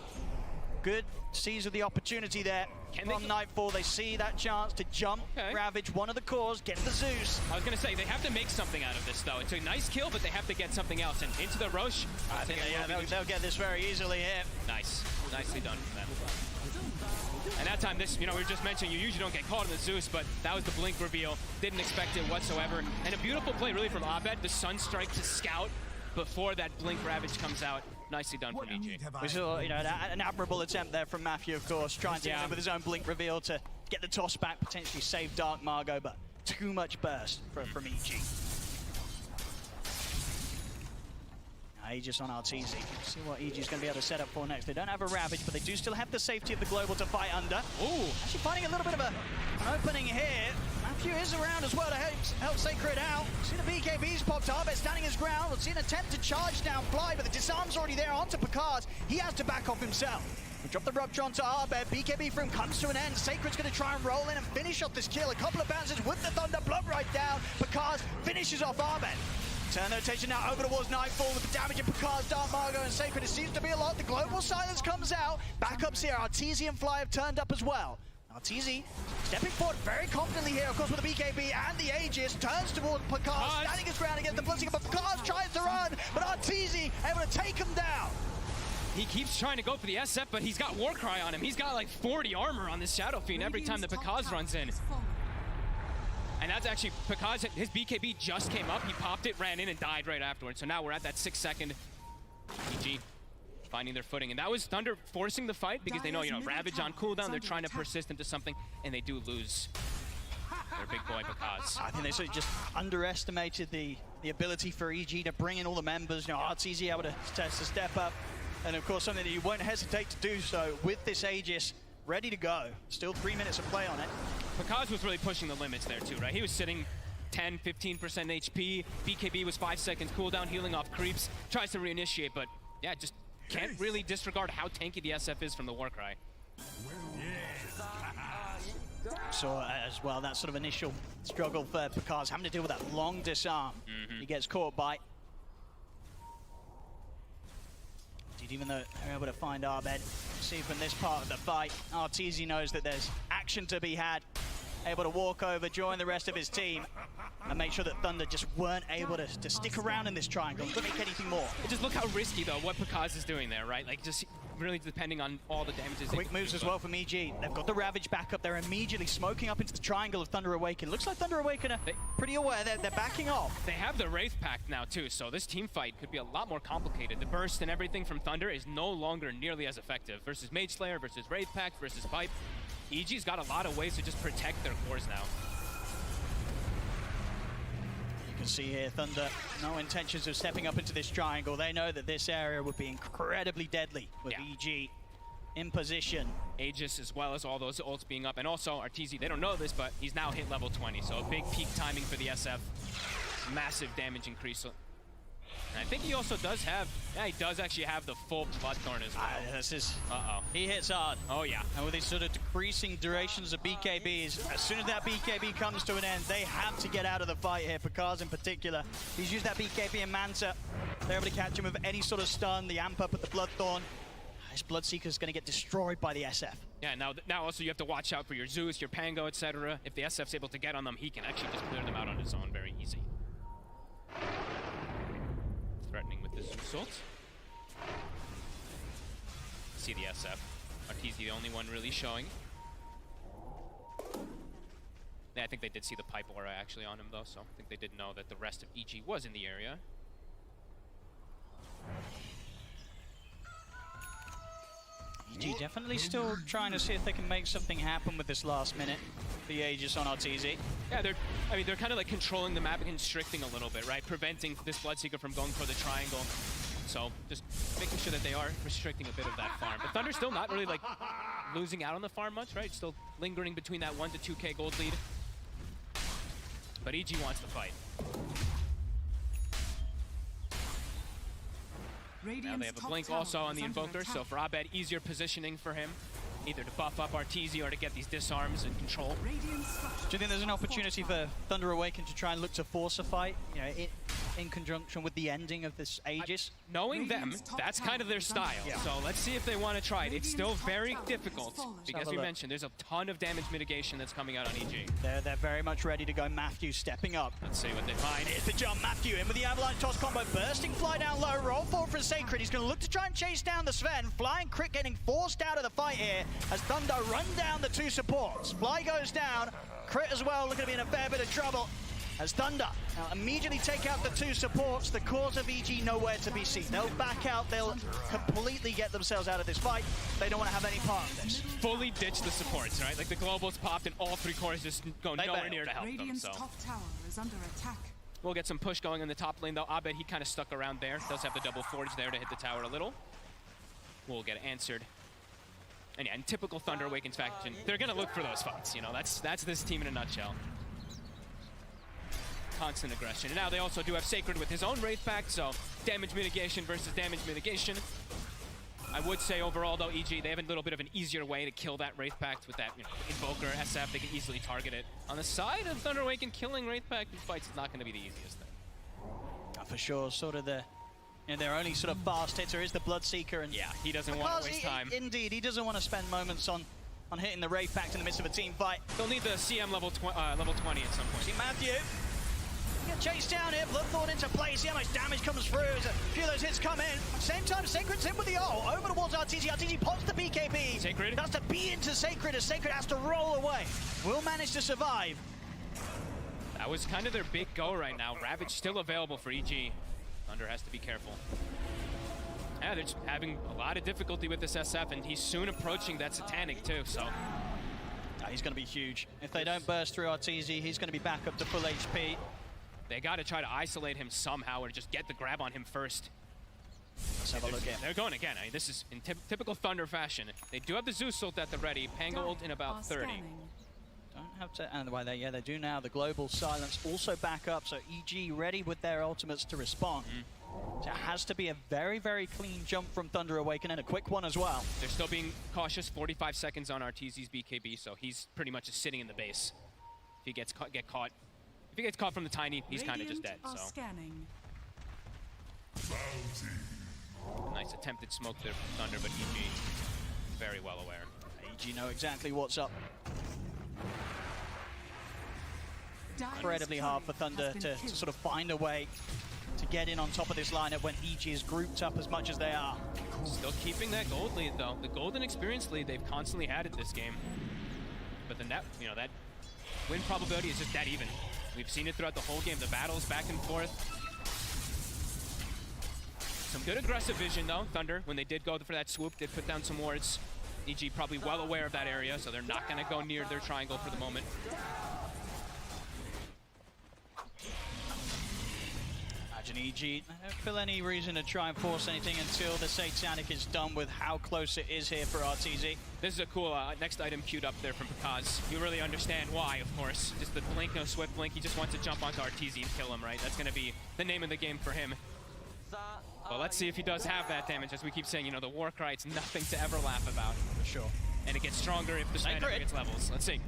Good seize of the opportunity there. From Nightfall, they see that chance to jump, ravage one of the cores, get the Zeus. I was going to say, they have to make something out of this, though. It's a nice kill, but they have to get something else. And into the Roche. I think they'll get this very easily here. Nice. Nicely done from them. And that time, this, you know, we were just mentioning, you usually don't get caught in the Zeus, but that was the Blink reveal. Didn't expect it whatsoever. And a beautiful play, really, from Abed. The Sunstrike to scout before that Blink Ravage comes out. Nicely done from EG. We saw, you know, an admirable attempt there from Matthew, of course, trying to get in with his own Blink reveal to get the toss back, potentially save Dark Margot, but too much burst from EG. Aegis on Arteezy. See what EG's going to be able to set up for next. They don't have a Ravage, but they do still have the safety of the Global to fight under. Ooh. Actually finding a little bit of an opening here. Matthew is around as well to help Sacred out. See the BKB's popped up, it's standing his ground. We'll see an attempt to charge down Fly, but the disarm's already there onto Picard. He has to back off himself. We drop the Rupture onto Arbed. BKB for him comes to an end. Sacred's going to try and roll in and finish off this kill. A couple of bounces with the Thunder, blood right down. Picard finishes off Arbed. Turn their attention now over towards Nightfall with the damage of Picard's Dark Margot and Sacred. It seems to be a lot. The Global Silence comes out. Backups here. Arteezy and Fly have turned up as well. Arteezy stepping forward very confidently here, of course, with the BKB and the Aegis. Turns towards Picard, standing his ground against the Blitzing, but Picard tries to run, but Arteezy able to take him down. He keeps trying to go for the SF, but he's got Warcry on him. He's got like 40 armor on this Shadow Fiend every time the Picard runs in. And that's actually, Picard, his BKB just came up, he popped it, ran in, and died right afterwards. So now we're at that 6-second EG finding their footing. And that was Thunder forcing the fight because they know, you know, Ravage on cooldown, they're trying to persist into something, and they do lose their big boy Picard. I think they sort of just underestimated the ability for EG to bring in all the members. You know, Arteezy able to step up. And of course, something that you won't hesitate to do so with this Aegis ready to go. Still 3 minutes of play on it. Picard was really pushing the limits there too, right? He was sitting 10, 15% HP. BKB was 5 seconds cooldown, healing off creeps. Tries to reinitiate, but yeah, just can't really disregard how tanky the SF is from the Warcry. So as well, that sort of initial struggle for Picard, having to deal with that long disarm. He gets caught by. Even though they're able to find Arbed, see from this part of the fight, Arteezy knows that there's action to be had. Able to walk over, join the rest of his team, and make sure that Thunder just weren't able to stick around in this triangle, to make anything more. Just look how risky, though, what Picard is doing there, right? Like, just really depending on all the damages. Quick moves as well from EG. They've got the Ravage back up. They're immediately smoking up into the triangle of Thunder Awaken. Looks like Thunder Awaken are pretty aware. They're backing off. They have the Wraith Pact now, too, so this team fight could be a lot more complicated. The burst and everything from Thunder is no longer nearly as effective. Versus Mage Slayer, versus Wraith Pact, versus Pipe. EG's got a lot of ways to just protect their cores now. see here, Thunder, no intentions of stepping up into this triangle. They know that this area would be incredibly deadly with EG in position. Aegis as well as all those ults being up. And also, Arteezy, they don't know this, but he's now hit level 20. So a big peak timing for the SF. Massive damage increase. And I think he also does have, he does actually have the full Bloodthorn as well. This is, he hits hard. Oh yeah. And with these sort of decreasing durations of BKBs, as soon as that BKB comes to an end, they have to get out of the fight here. Picard in particular, he's used that BKB in Manta. They're able to catch him with any sort of stun, the amp up with the Bloodthorn. This Bloodseeker's going to get destroyed by the SF. Yeah, now also you have to watch out for your Zeus, your Pango, etc. If the SF's able to get on them, he can actually just clear them out on his own very easy. Threatening with the Zeus ult. See the SF. Arteezy the only one really showing. Yeah, I think they did see the pipe aura actually on him though, so I think they did know that the rest of EG was in the area. EG definitely still trying to see if they can make something happen with this last minute. The Aegis on Arteezy. Yeah, they're kind of like controlling the map and constricting a little bit, right? Preventing this Bloodseeker from going for the triangle. So just making sure that they are restricting a bit of that farm. But Thunder's still not really like losing out on the farm much, right? Still lingering between that 1 to 2k gold lead. But EG wants to fight. Now they have a blink also on the Invoker, so for Abed, easier positioning for him. Either to buff up Arteezy or to get these disarms and control. Do you think there's an opportunity for Thunder Awaken to try and look to force a fight, you know, in conjunction with the ending of this Aegis? Knowing them, that's kind of their style. Yeah. So let's see if they want to try it. It's still very difficult because we mentioned there's a ton of damage mitigation that's coming out on EG. They're very much ready to go. Matthew stepping up. Let's see what they find. Here's the jump. Matthew in with the avalanche toss combo. Bursting fly down low. Roll forward for Sacred. He's going to look to try and chase down the Sven. Flying Crit getting forced out of the fight here as Thunder run down the two supports. Fly goes down. Crit as well looking to be in a fair bit of trouble as Thunder now immediately take out the two supports. The cause of EG nowhere to be seen. They'll back out. They'll completely get themselves out of this fight. They don't want to have any part of this. Fully ditch the supports, right? Like the globals popped and all three cores just go nowhere near to help them. So top tower is under attack. We'll get some push going in the top lane though. Abed, he kind of stuck around there. Does have the double forge there to hit the tower a little. We'll get answered. And yeah, in typical Thunder Awaken's faction, they're gonna look for those fights. You know, that's this team in a nutshell. Constant aggression. And now they also do have Sacred with his own Wraith Pact, so damage mitigation versus damage mitigation. I would say overall though, EG, they have a little bit of an easier way to kill that Wraith Pact with that, you know, Invoker, SF, they can easily target it. On the side of Thunder Awaken, killing Wraith Pact in fights is not gonna be the easiest thing. For sure, sort of the, you know, their only sort of fast hitter is the Bloodseeker, and yeah, he doesn't want to waste time. Indeed, he doesn't want to spend moments on hitting the Wraith Pact in the midst of a team fight. They'll need the CM level 20 at some point. See Matthew. Get chased down here, Bloodthorn into play, see how much damage comes through as a few of those hits come in. Same time, Sacred's in with the ult, over towards Arteezy. Arteezy pops the BKB. Sacred. That's to be into Sacred as Sacred has to roll away. Will manage to survive. That was kind of their big go right now. Ravage still available for EG. Thunder has to be careful. Yeah, they're just having a lot of difficulty with this SF, and he's soon approaching that Satanic too, so. He's going to be huge. If they don't burst through Arteezy, he's going to be back up to full HP. They got to try to isolate him somehow or just get the grab on him first. Let's have a look at. They're going again. I mean, this is in typical Thunder fashion. They do have the Zeus ult at the ready. Pango ult in about 30. Don't have to, and by that, yeah, they do now. The global silence also back up, so EG ready with their ultimates to respond. So it has to be a very, very clean jump from Thunder Awaken and a quick one as well. They're still being cautious. 45 seconds on Arteezy's BKB, so he's pretty much just sitting in the base. If he gets caught. If he gets caught from the Tiny, he's kind of just dead. So scanning. Nice attempted smoke there from Thunder, but EG very well aware. EG know exactly what's up. Incredibly hard for Thunder to sort of find a way to get in on top of this lineup when EG is grouped up as much as they are. Still keeping that gold lead though. The golden experience lead they've constantly had at this game. But the net, you know, that win probability is just that even. We've seen it throughout the whole game, the battles back and forth. Some good aggressive vision though, Thunder, when they did go for that swoop, did put down some wards. EG probably well aware of that area, so they're not gonna go near their triangle for the moment. imagine EG, I don't feel any reason to try and force anything until the Satanic is done with how close it is here for RTZ. This is a cool next item queued up there from Pakaz. You really understand why, of course. Just the blink, no swift blink. He just wants to jump onto RTZ and kill him, right? That's going to be the name of the game for him. Well, let's see if he does have that damage. As we keep saying, you know, the war cry, it's nothing to ever laugh about. For sure. And it gets stronger if the man gets levels. Let's see.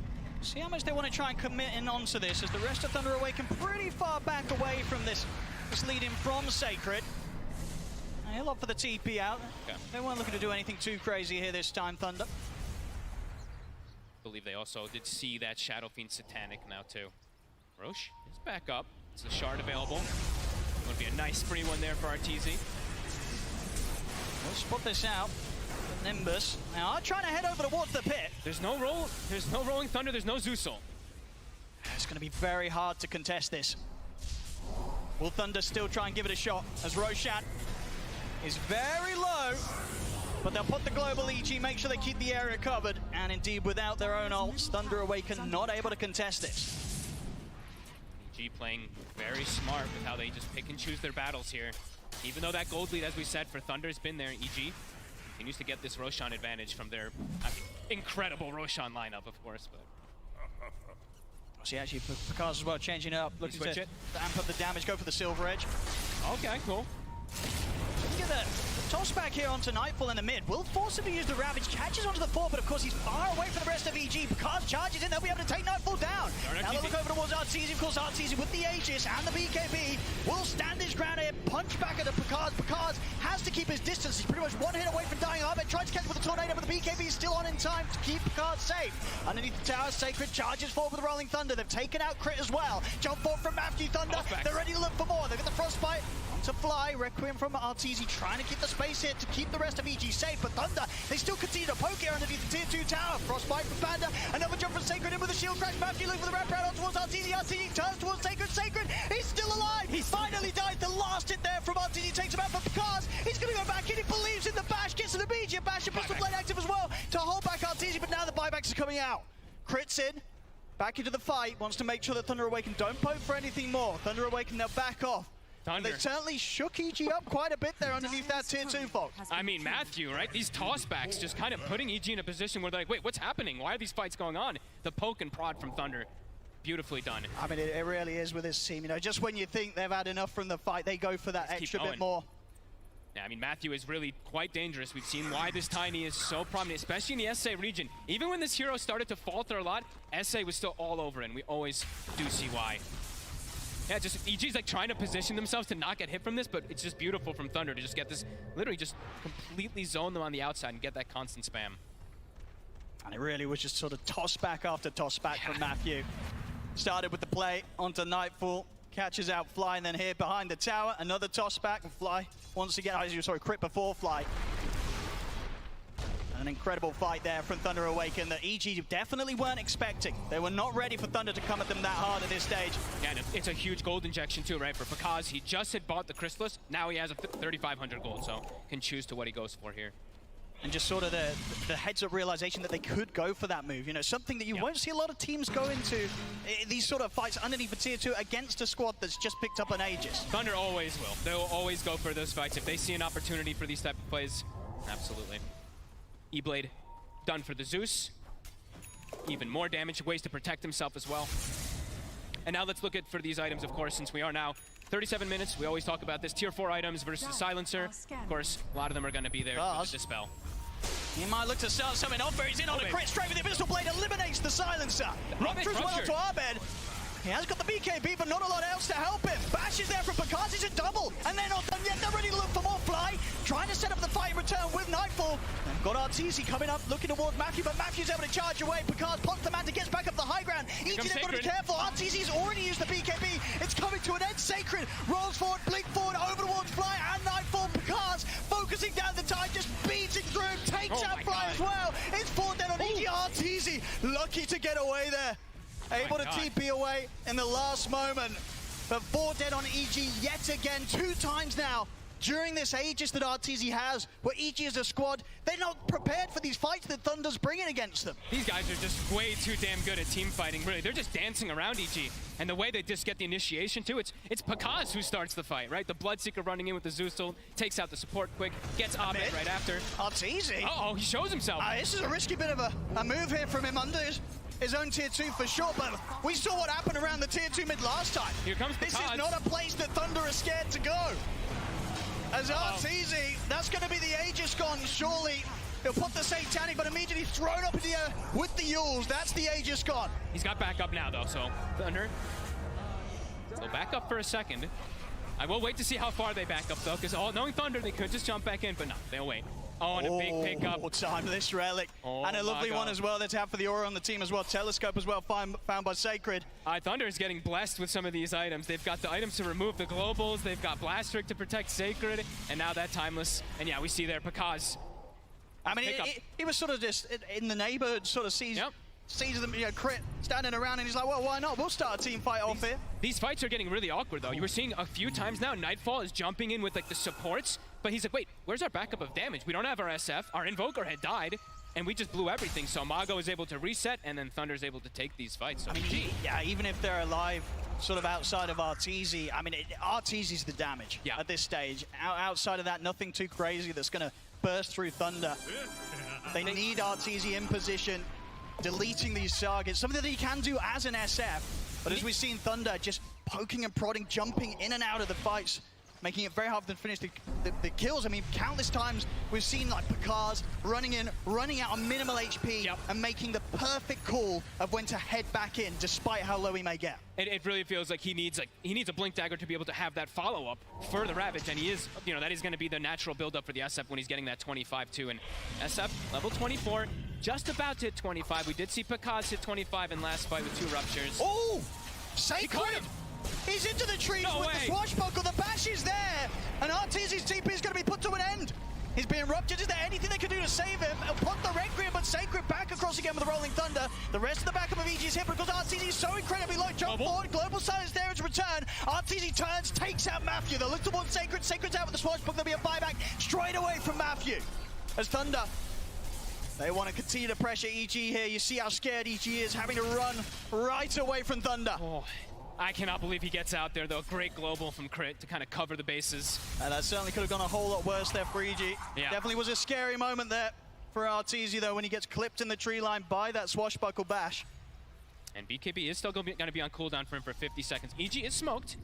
See how much they want to try and commit in onto this, as the rest of Thunder Awaken pretty far back away from this lead in from Sacred. And he'll opt for the TP out. Okay. They weren't looking to do anything too crazy here this time, Thunder. I believe they also did see that Shadow Fiend Satanic now too. Roche is back up. It's the shard available. Going to be a nice free one there for RTZ. We'll spot this out. Nimbus now trying to head over towards the pit. There's no rolling thunder, there's no Zeusel. It's going to be very hard to contest this. Will Thunder still try and give it a shot as Roshan is very low, but they'll put the global EG, make sure they keep the area covered, and indeed without their own ults, Thunder Awaken not able to contest this. EG playing very smart with how they just pick and choose their battles here. Even though that gold lead, as we said, for Thunder has been there, EG continues to get this Roshan advantage from their incredible Roshan lineup, of course. But see, actually, Pakaz as well changing it up, looking switch to it. amp up the damage, go for the Silver Edge. Okay, cool. Look at the toss back here onto Nightfall in the mid. Will force him to use the Ravage, catches onto the fort, but of course he's far away from the rest of EG. Pakaz charges in, they'll be able to take Nightfall down. Now they look over towards RTZ, of course RTZ with the Aegis and the BKB will stand his ground here, punch back at the Pakaz. Pakaz has to keep his distance, he's pretty much one hit away from dying. Arbet tries to catch him with a Tornado, but the BKB is still on in time to keep Pakaz safe. Underneath the tower, Sacred charges forward with the Rolling Thunder. They've taken out Crit as well. Jump forward from Matthew Thunder, they're ready to look for more. They've got the Frostbite to fly. Requiem from RTZ trying to keep the space here to keep the rest of EG safe, but Thunder, they still continue to poke here underneath the tier 2 tower. Frostbite from Panda, another jump from Sacred in with a shield crash. Matthew looking for the wraparound on towards RTZ. RTZ turns towards Sacred. Sacred, he's still alive. He finally died. The last hit there from RTZ takes him out for Pakaz. He's going to go back in. He believes in the bash, gets an immediate bash, and pistol blade active as well to hold back RTZ, but now the buybacks are coming out. Crits in, back into the fight, wants to make sure that Thunder Awaken don't poke for anything more. Thunder Awaken now back off. They certainly shook EG up quite a bit there underneath that tier 2 fog. I mean, Matthew, right? These tossbacks just kind of putting EG in a position where they're like, wait, what's happening? Why are these fights going on? The poke and prod from Thunder, beautifully done. I mean, it really is with this team. You know, just when you think they've had enough from the fight, they go for that extra bit more. Yeah, I mean, Matthew is really quite dangerous. We've seen why this Tiny is so prominent, especially in the SA region. Even when this hero started to falter a lot, SA was still all over, and we always do see why. Yeah, just EG's like trying to position themselves to not get hit from this, but it's just beautiful from Thunder to just get this, literally just completely zone them on the outside and get that constant spam. And it really was just sort of toss back after toss back from Matthew. Started with the play onto Nightfall, catches out Fly, and then here behind the tower, another toss back and Fly once again, Crit before Fly. An incredible fight there from Thunder Awaken that EG definitely weren't expecting. They were not ready for Thunder to come at them that hard at this stage. Yeah, and it's a huge gold injection too, right? For Pakaz, he just had bought the Chrysalis. Now he has a 3,500 gold, so can choose to what he goes for here. And just sort of the heads-up realization that they could go for that move. You know, something that you won't see a lot of teams go into these sort of fights underneath the tier 2 against a squad that's just picked up an Aegis. Thunder always will. They will always go for those fights. If they see an opportunity for these type of plays, absolutely. E-Blade done for the Zeus. Even more damage, ways to protect himself as well. And now let's look at for these items, of course, since we are now 37 minutes. We always talk about this tier 4 items versus Silencer. Of course, a lot of them are going to be there for the Dispel. He might look to start something off, but he's in on a crit straight with the Pistol Blade, eliminates the Silencer. Rupture as well to Arbed. He has got the BKB, but not a lot else to help him. Bash is there from Pakaz, he's a double, and they're not done yet. They're ready to look for more Fly, trying to set up the fight in return with Nightfall. They've got RTZ coming up, looking towards Matthew, but Matthew's able to charge away. Pakaz pops the man to get back up the high ground. EG, they've got to be careful. RTZ's already used the BKB. It's coming to an end. Sacred rolls forward, blink forward, over towards Fly and Nightfall. Pakaz focusing down the time, just beating through, takes out Fly as well. It's 4 dead on EG. RTZ lucky to get away there. Able to TP away in the last moment. But 4 dead on EG yet again, 2 times now. during this Aegis that RTZ has, where EG as a squad, they're not prepared for these fights that Thunder's bringing against them. These guys are just way too damn good at team fighting, really. They're just dancing around EG. And the way they just get the initiation, too, it's Pakaz who starts the fight, right? The Bloodseeker running in with the Zeus ult, takes out the support quick, gets Abed right after. RTZ? Uh-oh, he shows himself. This is a risky bit of a move here from him under his own tier 2 for sure, but we saw what happened around the tier 2 mid last time. Here comes This Pakaz. is not a place that Thunder is scared to go. As RTZ, that's going to be the Aegis gone, surely. He'll put the Satanic, but immediately thrown up in the air with the Yules. That's the Aegis gone. He's got backup now, though, so Thunder. So back up for a second. I will wait to see how far they back up, though, because knowing Thunder, they could just jump back in, but no, they'll wait. Oh, and a big pickup. Time to this relic. And a lovely one as well that to have for the aura on the team as well. Telescope as well, found by Sacred. Thunder is getting blessed with some of these items. They've got the items to remove the globals. They've got Blastric to protect Sacred. And now that Timeless. And yeah, we see there Pakaz. I mean, he was sort of just in the neighborhood, sort of sees them, crit, standing around, and he's like, well, why not? We'll start a team fight off here. These fights are getting really awkward, though. You were seeing a few times now, Nightfall is jumping in with, like, the supports, but he's like, wait, where's our backup of damage? We don't have our SF. Our Invoker had died, and we just blew everything. So Mago is able to reset, and then Thunder's able to take these fights. So I mean, even if they're alive, sort of outside of RTZ, I mean, RTZ's the damage at this stage. Outside of that, nothing too crazy that's going to burst through Thunder. They need RTZ in position, deleting these targets, something that he can do as an SF. But as we've seen Thunder just poking and prodding, jumping in and out of the fights, making it very hard for them to finish the kills. I mean, countless times we've seen like Pakaz running in, running out on minimal HP and making the perfect call of when to head back in, despite how low he may get. It really feels like he needs a Blink Dagger to be able to have that follow-up for the Ravage, and he is, that is going to be the natural build-up for the SF when he's getting that 25 too. And SF, level 24, just about to hit 25. We did see Pakaz hit 25 in last fight with 2 ruptures. Oh! Sacred! He's into the trees with the swashbuckle. The bash is there, and RTZ's TP is going to be put to an end. He's being ruptured. Is there anything they can do to save him? Put the Requiem, but Sacred back across again with the Rolling Thunder. The rest of the backup of EG is hit because RTZ is so incredibly low. Jump forward, Global Silence there to return. RTZ turns, takes out Matthew. They look towards Sacred. Sacred's out with the swashbuckle. There'll be a buyback straight away from Matthew. As Thunder, they want to continue to pressure EG here. You see how scared EG is, having to run right away from Thunder. I cannot believe he gets out there, though. Great global from Crit to kind of cover the bases. That certainly could have gone a whole lot worse there for EG. Yeah. Definitely was a scary moment there for RTZ, though, when he gets clipped in the tree line by that swashbuckle bash. And BKB is still going to be on cooldown for him for 50 seconds. EG is smoked,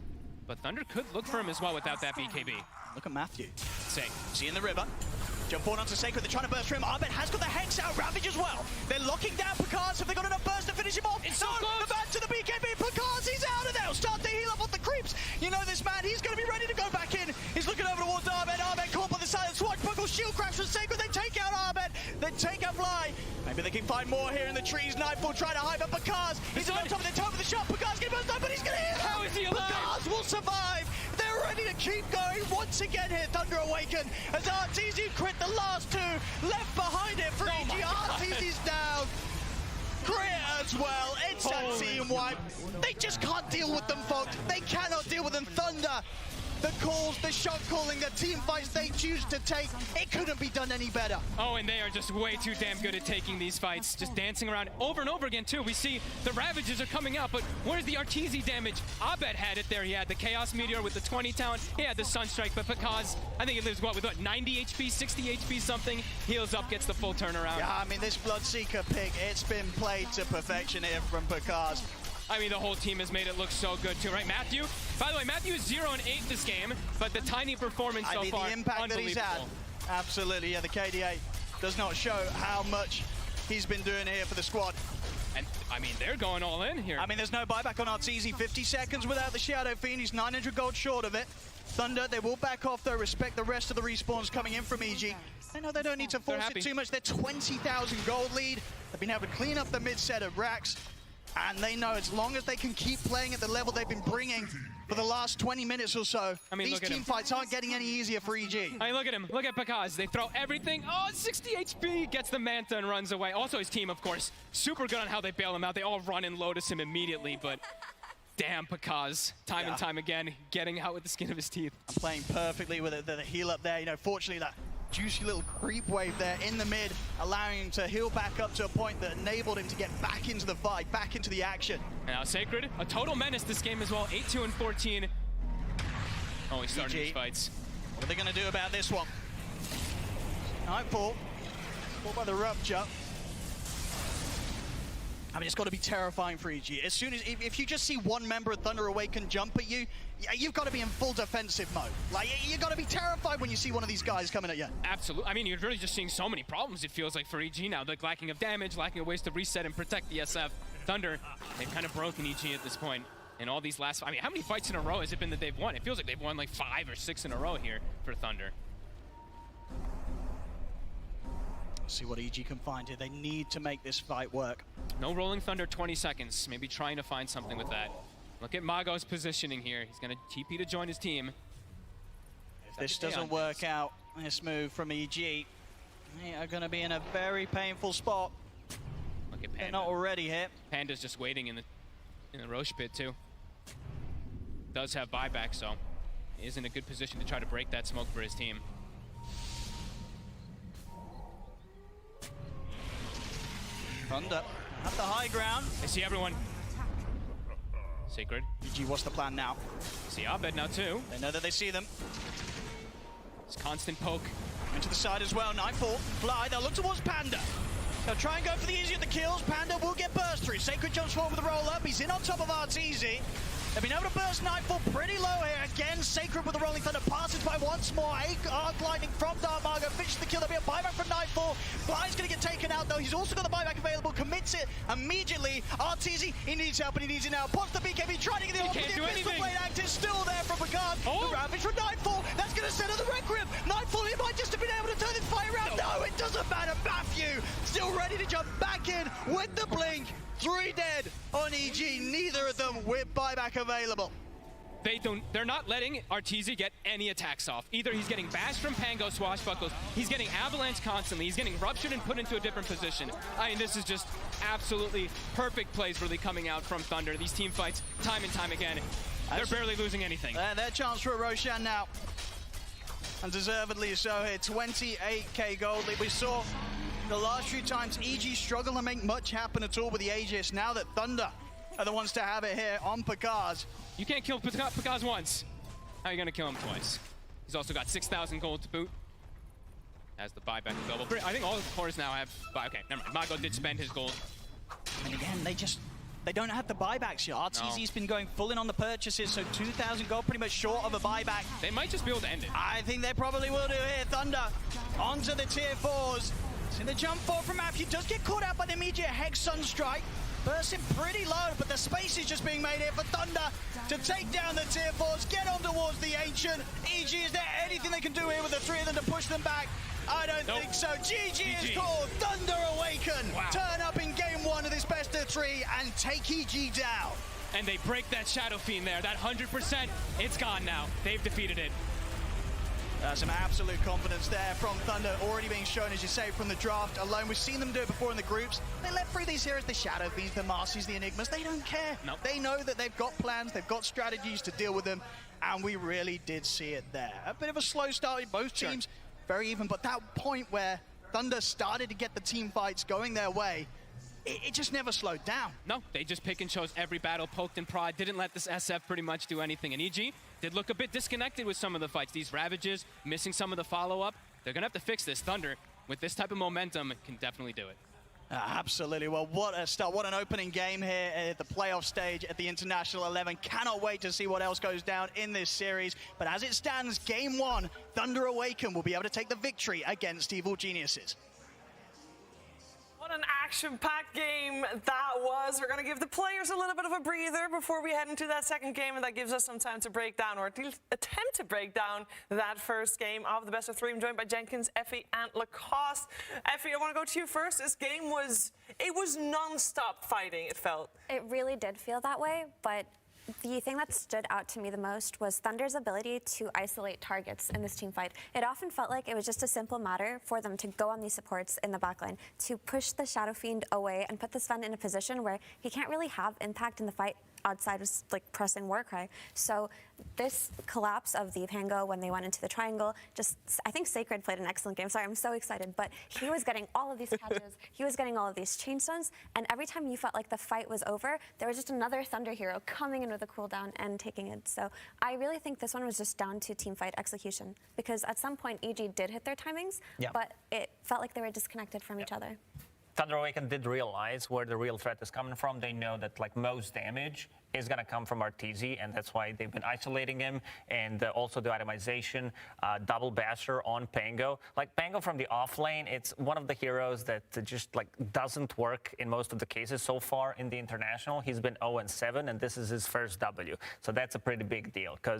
but Thunder could look for him as well without that BKB. Look at Matthew. Sick. See in the river. Jump forward onto Sacred, they're trying to burst through him. Abed has got the Hex out, Ravage as well. They're locking down Pakaz. Have they got enough burst to finish him off? It's so close. The man to the BKB. Pakaz, he's out of there. Start to heal up on the creeps. You know this man, he's going to be ready to go back in. He's looking over towards Abed. Abed caught by the side of the swashbuckle. Shield crash from Sacred. They take out Abed. They take out Fly. Maybe they can find more here in the trees. Nightfall trying to hide, but Pakaz, he's on top of the top of the shot. Pakaz getting burst up, but he's going to hit. How is he alive? Pakaz will survive. They're ready to keep going once again here. Thunder Awaken as RTZ crit the last 2 left behind it for EG. RTZ's down. Crit as well. It's a team wipe. They just can't deal with them, folks. They cannot deal with them. Thunder. The calls, the shot calling, the team fights they choose to take, it couldn't be done any better. Oh, and they are just way too damn good at taking these fights, just dancing around over and over again, too. We see the Ravages are coming out, but where's the RTZ damage? Abed had it there. He had the Chaos Meteor with the 20 talent. He had the Sunstrike, but Pakaz, I think he lives, with 90 HP, 60 HP something? Heals up, gets the full turnaround. Yeah, I mean, this Bloodseeker pick, it's been played to perfection here from Pakaz. I mean, the whole team has made it look so good, too, right? Matthew, by the way, Matthew is 0-8 this game, but the tiny performance so far, the impact that he's had, absolutely, yeah, the KDA does not show how much he's been doing here for the squad. And, I mean, they're going all in here. I mean, there's no buyback on RTZ. 50 seconds without the Shadow Fiend. He's 900 gold short of it. Thunder, they will back off, though, respect the rest of the respawns coming in from EG. They know they don't need to force it too much. They're 20,000 gold lead. They've been able to clean up the mid set of racks. And they know as long as they can keep playing at the level they've been bringing for the last 20 minutes or so, I mean, these team fights aren't getting any easier for EG. I mean, look at him. Look at Pakaz. They throw everything. Oh, 60 HP. Gets the Manta and runs away. Also, his team, of course, super good on how they bail him out. They all run and Lotus him immediately, but Damn, Pakaz, time and time again, getting out with the skin of his teeth. I'm playing perfectly with the heal up there. You know, fortunately, that juicy little creep wave there in the mid, allowing him to heal back up to a point that enabled him to get back into the fight, back into the action. Now, Sacred, a total menace this game as well, 8-2 and 14. Oh, he's starting these fights. What are they going to do about this one? Nightfall, caught by the rupture. I mean, it's got to be terrifying for EG. As soon as, if you just see one member of Thunder Awaken jump at you, you've got to be in full defensive mode. Like, you've got to be terrified when you see one of these guys coming at you. Absolutely. I mean, you're really just seeing so many problems, it feels like, for EG now. Like, lacking of damage, lacking of ways to reset and protect the SF. Thunder, they've kind of broken EG at this point. And all these last, I mean, how many fights in a row has it been that they've won? It feels like they've won like 5 or 6 in a row here for Thunder. See what EG can find here. They need to make this fight work. No rolling Thunder, 20 seconds. Maybe trying to find something with that. Look at Mago's positioning here. He's going to TP to join his team. If this doesn't work out, this move from EG, they are going to be in a very painful spot. Look at Panda. They're not already hit. Panda's just waiting in the Roche pit too. Does have buyback, so he is in a good position to try to break that smoke for his team. Thunder at the high ground. I see everyone. Sacred. EG, what's the plan now? See Abed now too. They know that they see them. It's constant poke. Into the side as well. Nightfall, Fly, they'll look towards Panda. They'll try and go for the easy of the kills. Panda will get burst through. Sacred jumps forward with the roll up. He's in on top of Arteezy. They've been able to burst Nightfall pretty low here. Again, Sacred with the Rolling Thunder passes by once more. Arc Lightning from Dark Margo finishes the kill. There'll be a buyback from Nightfall. Fly's going to get taken out, though. He's also got the buyback available. Commits it immediately. Arteezy, he needs help, and he needs it now. Pops the BKB, trying to get the off. The Pistol Blade Act is still there from Picard. The Ravage from Nightfall. That's going to set up the Requiem. Nightfall, he might just have been able to turn this fight around. No, it doesn't matter. Matthew still ready to jump back in with the blink. 3 dead on EG. Neither of them with buyback available. They're not letting Arteezy get any attacks off. Either he's getting bashed from Pango swashbuckles, he's getting avalanche constantly, he's getting ruptured and put into a different position. I mean, this is just absolutely perfect plays really coming out from Thunder. These team fights, time and time again, they're barely losing anything. Their chance for a Roshan now. And deservedly so here, 28k gold. We saw the last few times EG struggle to make much happen at all with the Aegis. Now that Thunder are the ones to have it here on Pakaz. You can't kill Pakaz once. How are you going to kill him twice? He's also got 6,000 gold to boot. Has the buyback available. I think all the cores now have okay, never mind. Mago did spend his gold. And again, they don't have the buybacks here. Arteezy's been going full in on the purchases, so 2,000 gold pretty much short of a buyback. They might just be able to end it. I think they probably will do here. Thunder onto the tier 4s. So the jump forward from Matthew does get caught out by the immediate Hex Sunstrike. Bursting pretty low, but the space is just being made here for Thunder to take down the tier 4s, get on towards the Ancient. EG, is there anything they can do here with the 3 of them to push them back? I don't think so. GG is called. Thunder Awaken. Wow. Turn up in game 1 of this best of 3 and take EG down. And they break that Shadow Fiend there. That 100%, it's gone now. They've defeated it. Some absolute confidence there from Thunder, already being shown, as you say, from the draft alone. We've seen them do it before in the groups. They let through these heroes, the Shadow Fiends, the Marcies, the Enigmas. They don't care. Nope. They know that they've got plans, they've got strategies to deal with them, and we really did see it there. A bit of a slow start in both teams, very even, but that point where Thunder started to get the team fights going their way, it just never slowed down. No, they just pick and chose every battle, poked and prod, didn't let this SF pretty much do anything. And EG did look a bit disconnected with some of the fights. These Ravages, missing some of the follow-up. They're going to have to fix this. Thunder, with this type of momentum, can definitely do it. Absolutely. Well, what a start. What an opening game here at the playoff stage at the International 11. Cannot wait to see what else goes down in this series. But as it stands, game 1, Thunder Awaken will be able to take the victory against Evil Geniuses. What an action-packed game that was. We're going to give the players a little bit of a breather before we head into that second game, and that gives us some time to break down, or at least attempt to break down, that first game of the best of 3. I'm joined by Jenkins, Effie, and Lacoste. Effie, I want to go to you first. This game was non-stop fighting, it felt. It really did feel that way, but The thing that stood out to me the most was Thunder's ability to isolate targets in this team fight. It often felt like it was just a simple matter for them to go on these supports in the backline, to push the Shadow Fiend away and put the Sven in a position where he can't really have impact in the fight outside of like pressing Warcry. So this collapse of the Pango when they went into the triangle, I think Sacred played an excellent game. Sorry, I'm so excited, but he was getting all of these catches, he was getting all of these chainstones, and every time you felt like the fight was over, there was just another Thunder hero coming in with a cooldown and taking it. So I really think this one was just down to team fight execution, because at some point EG did hit their timings, but it felt like they were disconnected from each other. Thunder Awaken did realize where the real threat is coming from. They know that like most damage is going to come from Arteezy, and that's why they've been isolating him, and also the itemization, double basher on Pango. Like Pango from the off lane, it's one of the heroes that just like doesn't work in most of the cases so far in the international. He's been 0-7, and this is his first W. So that's a pretty big deal, because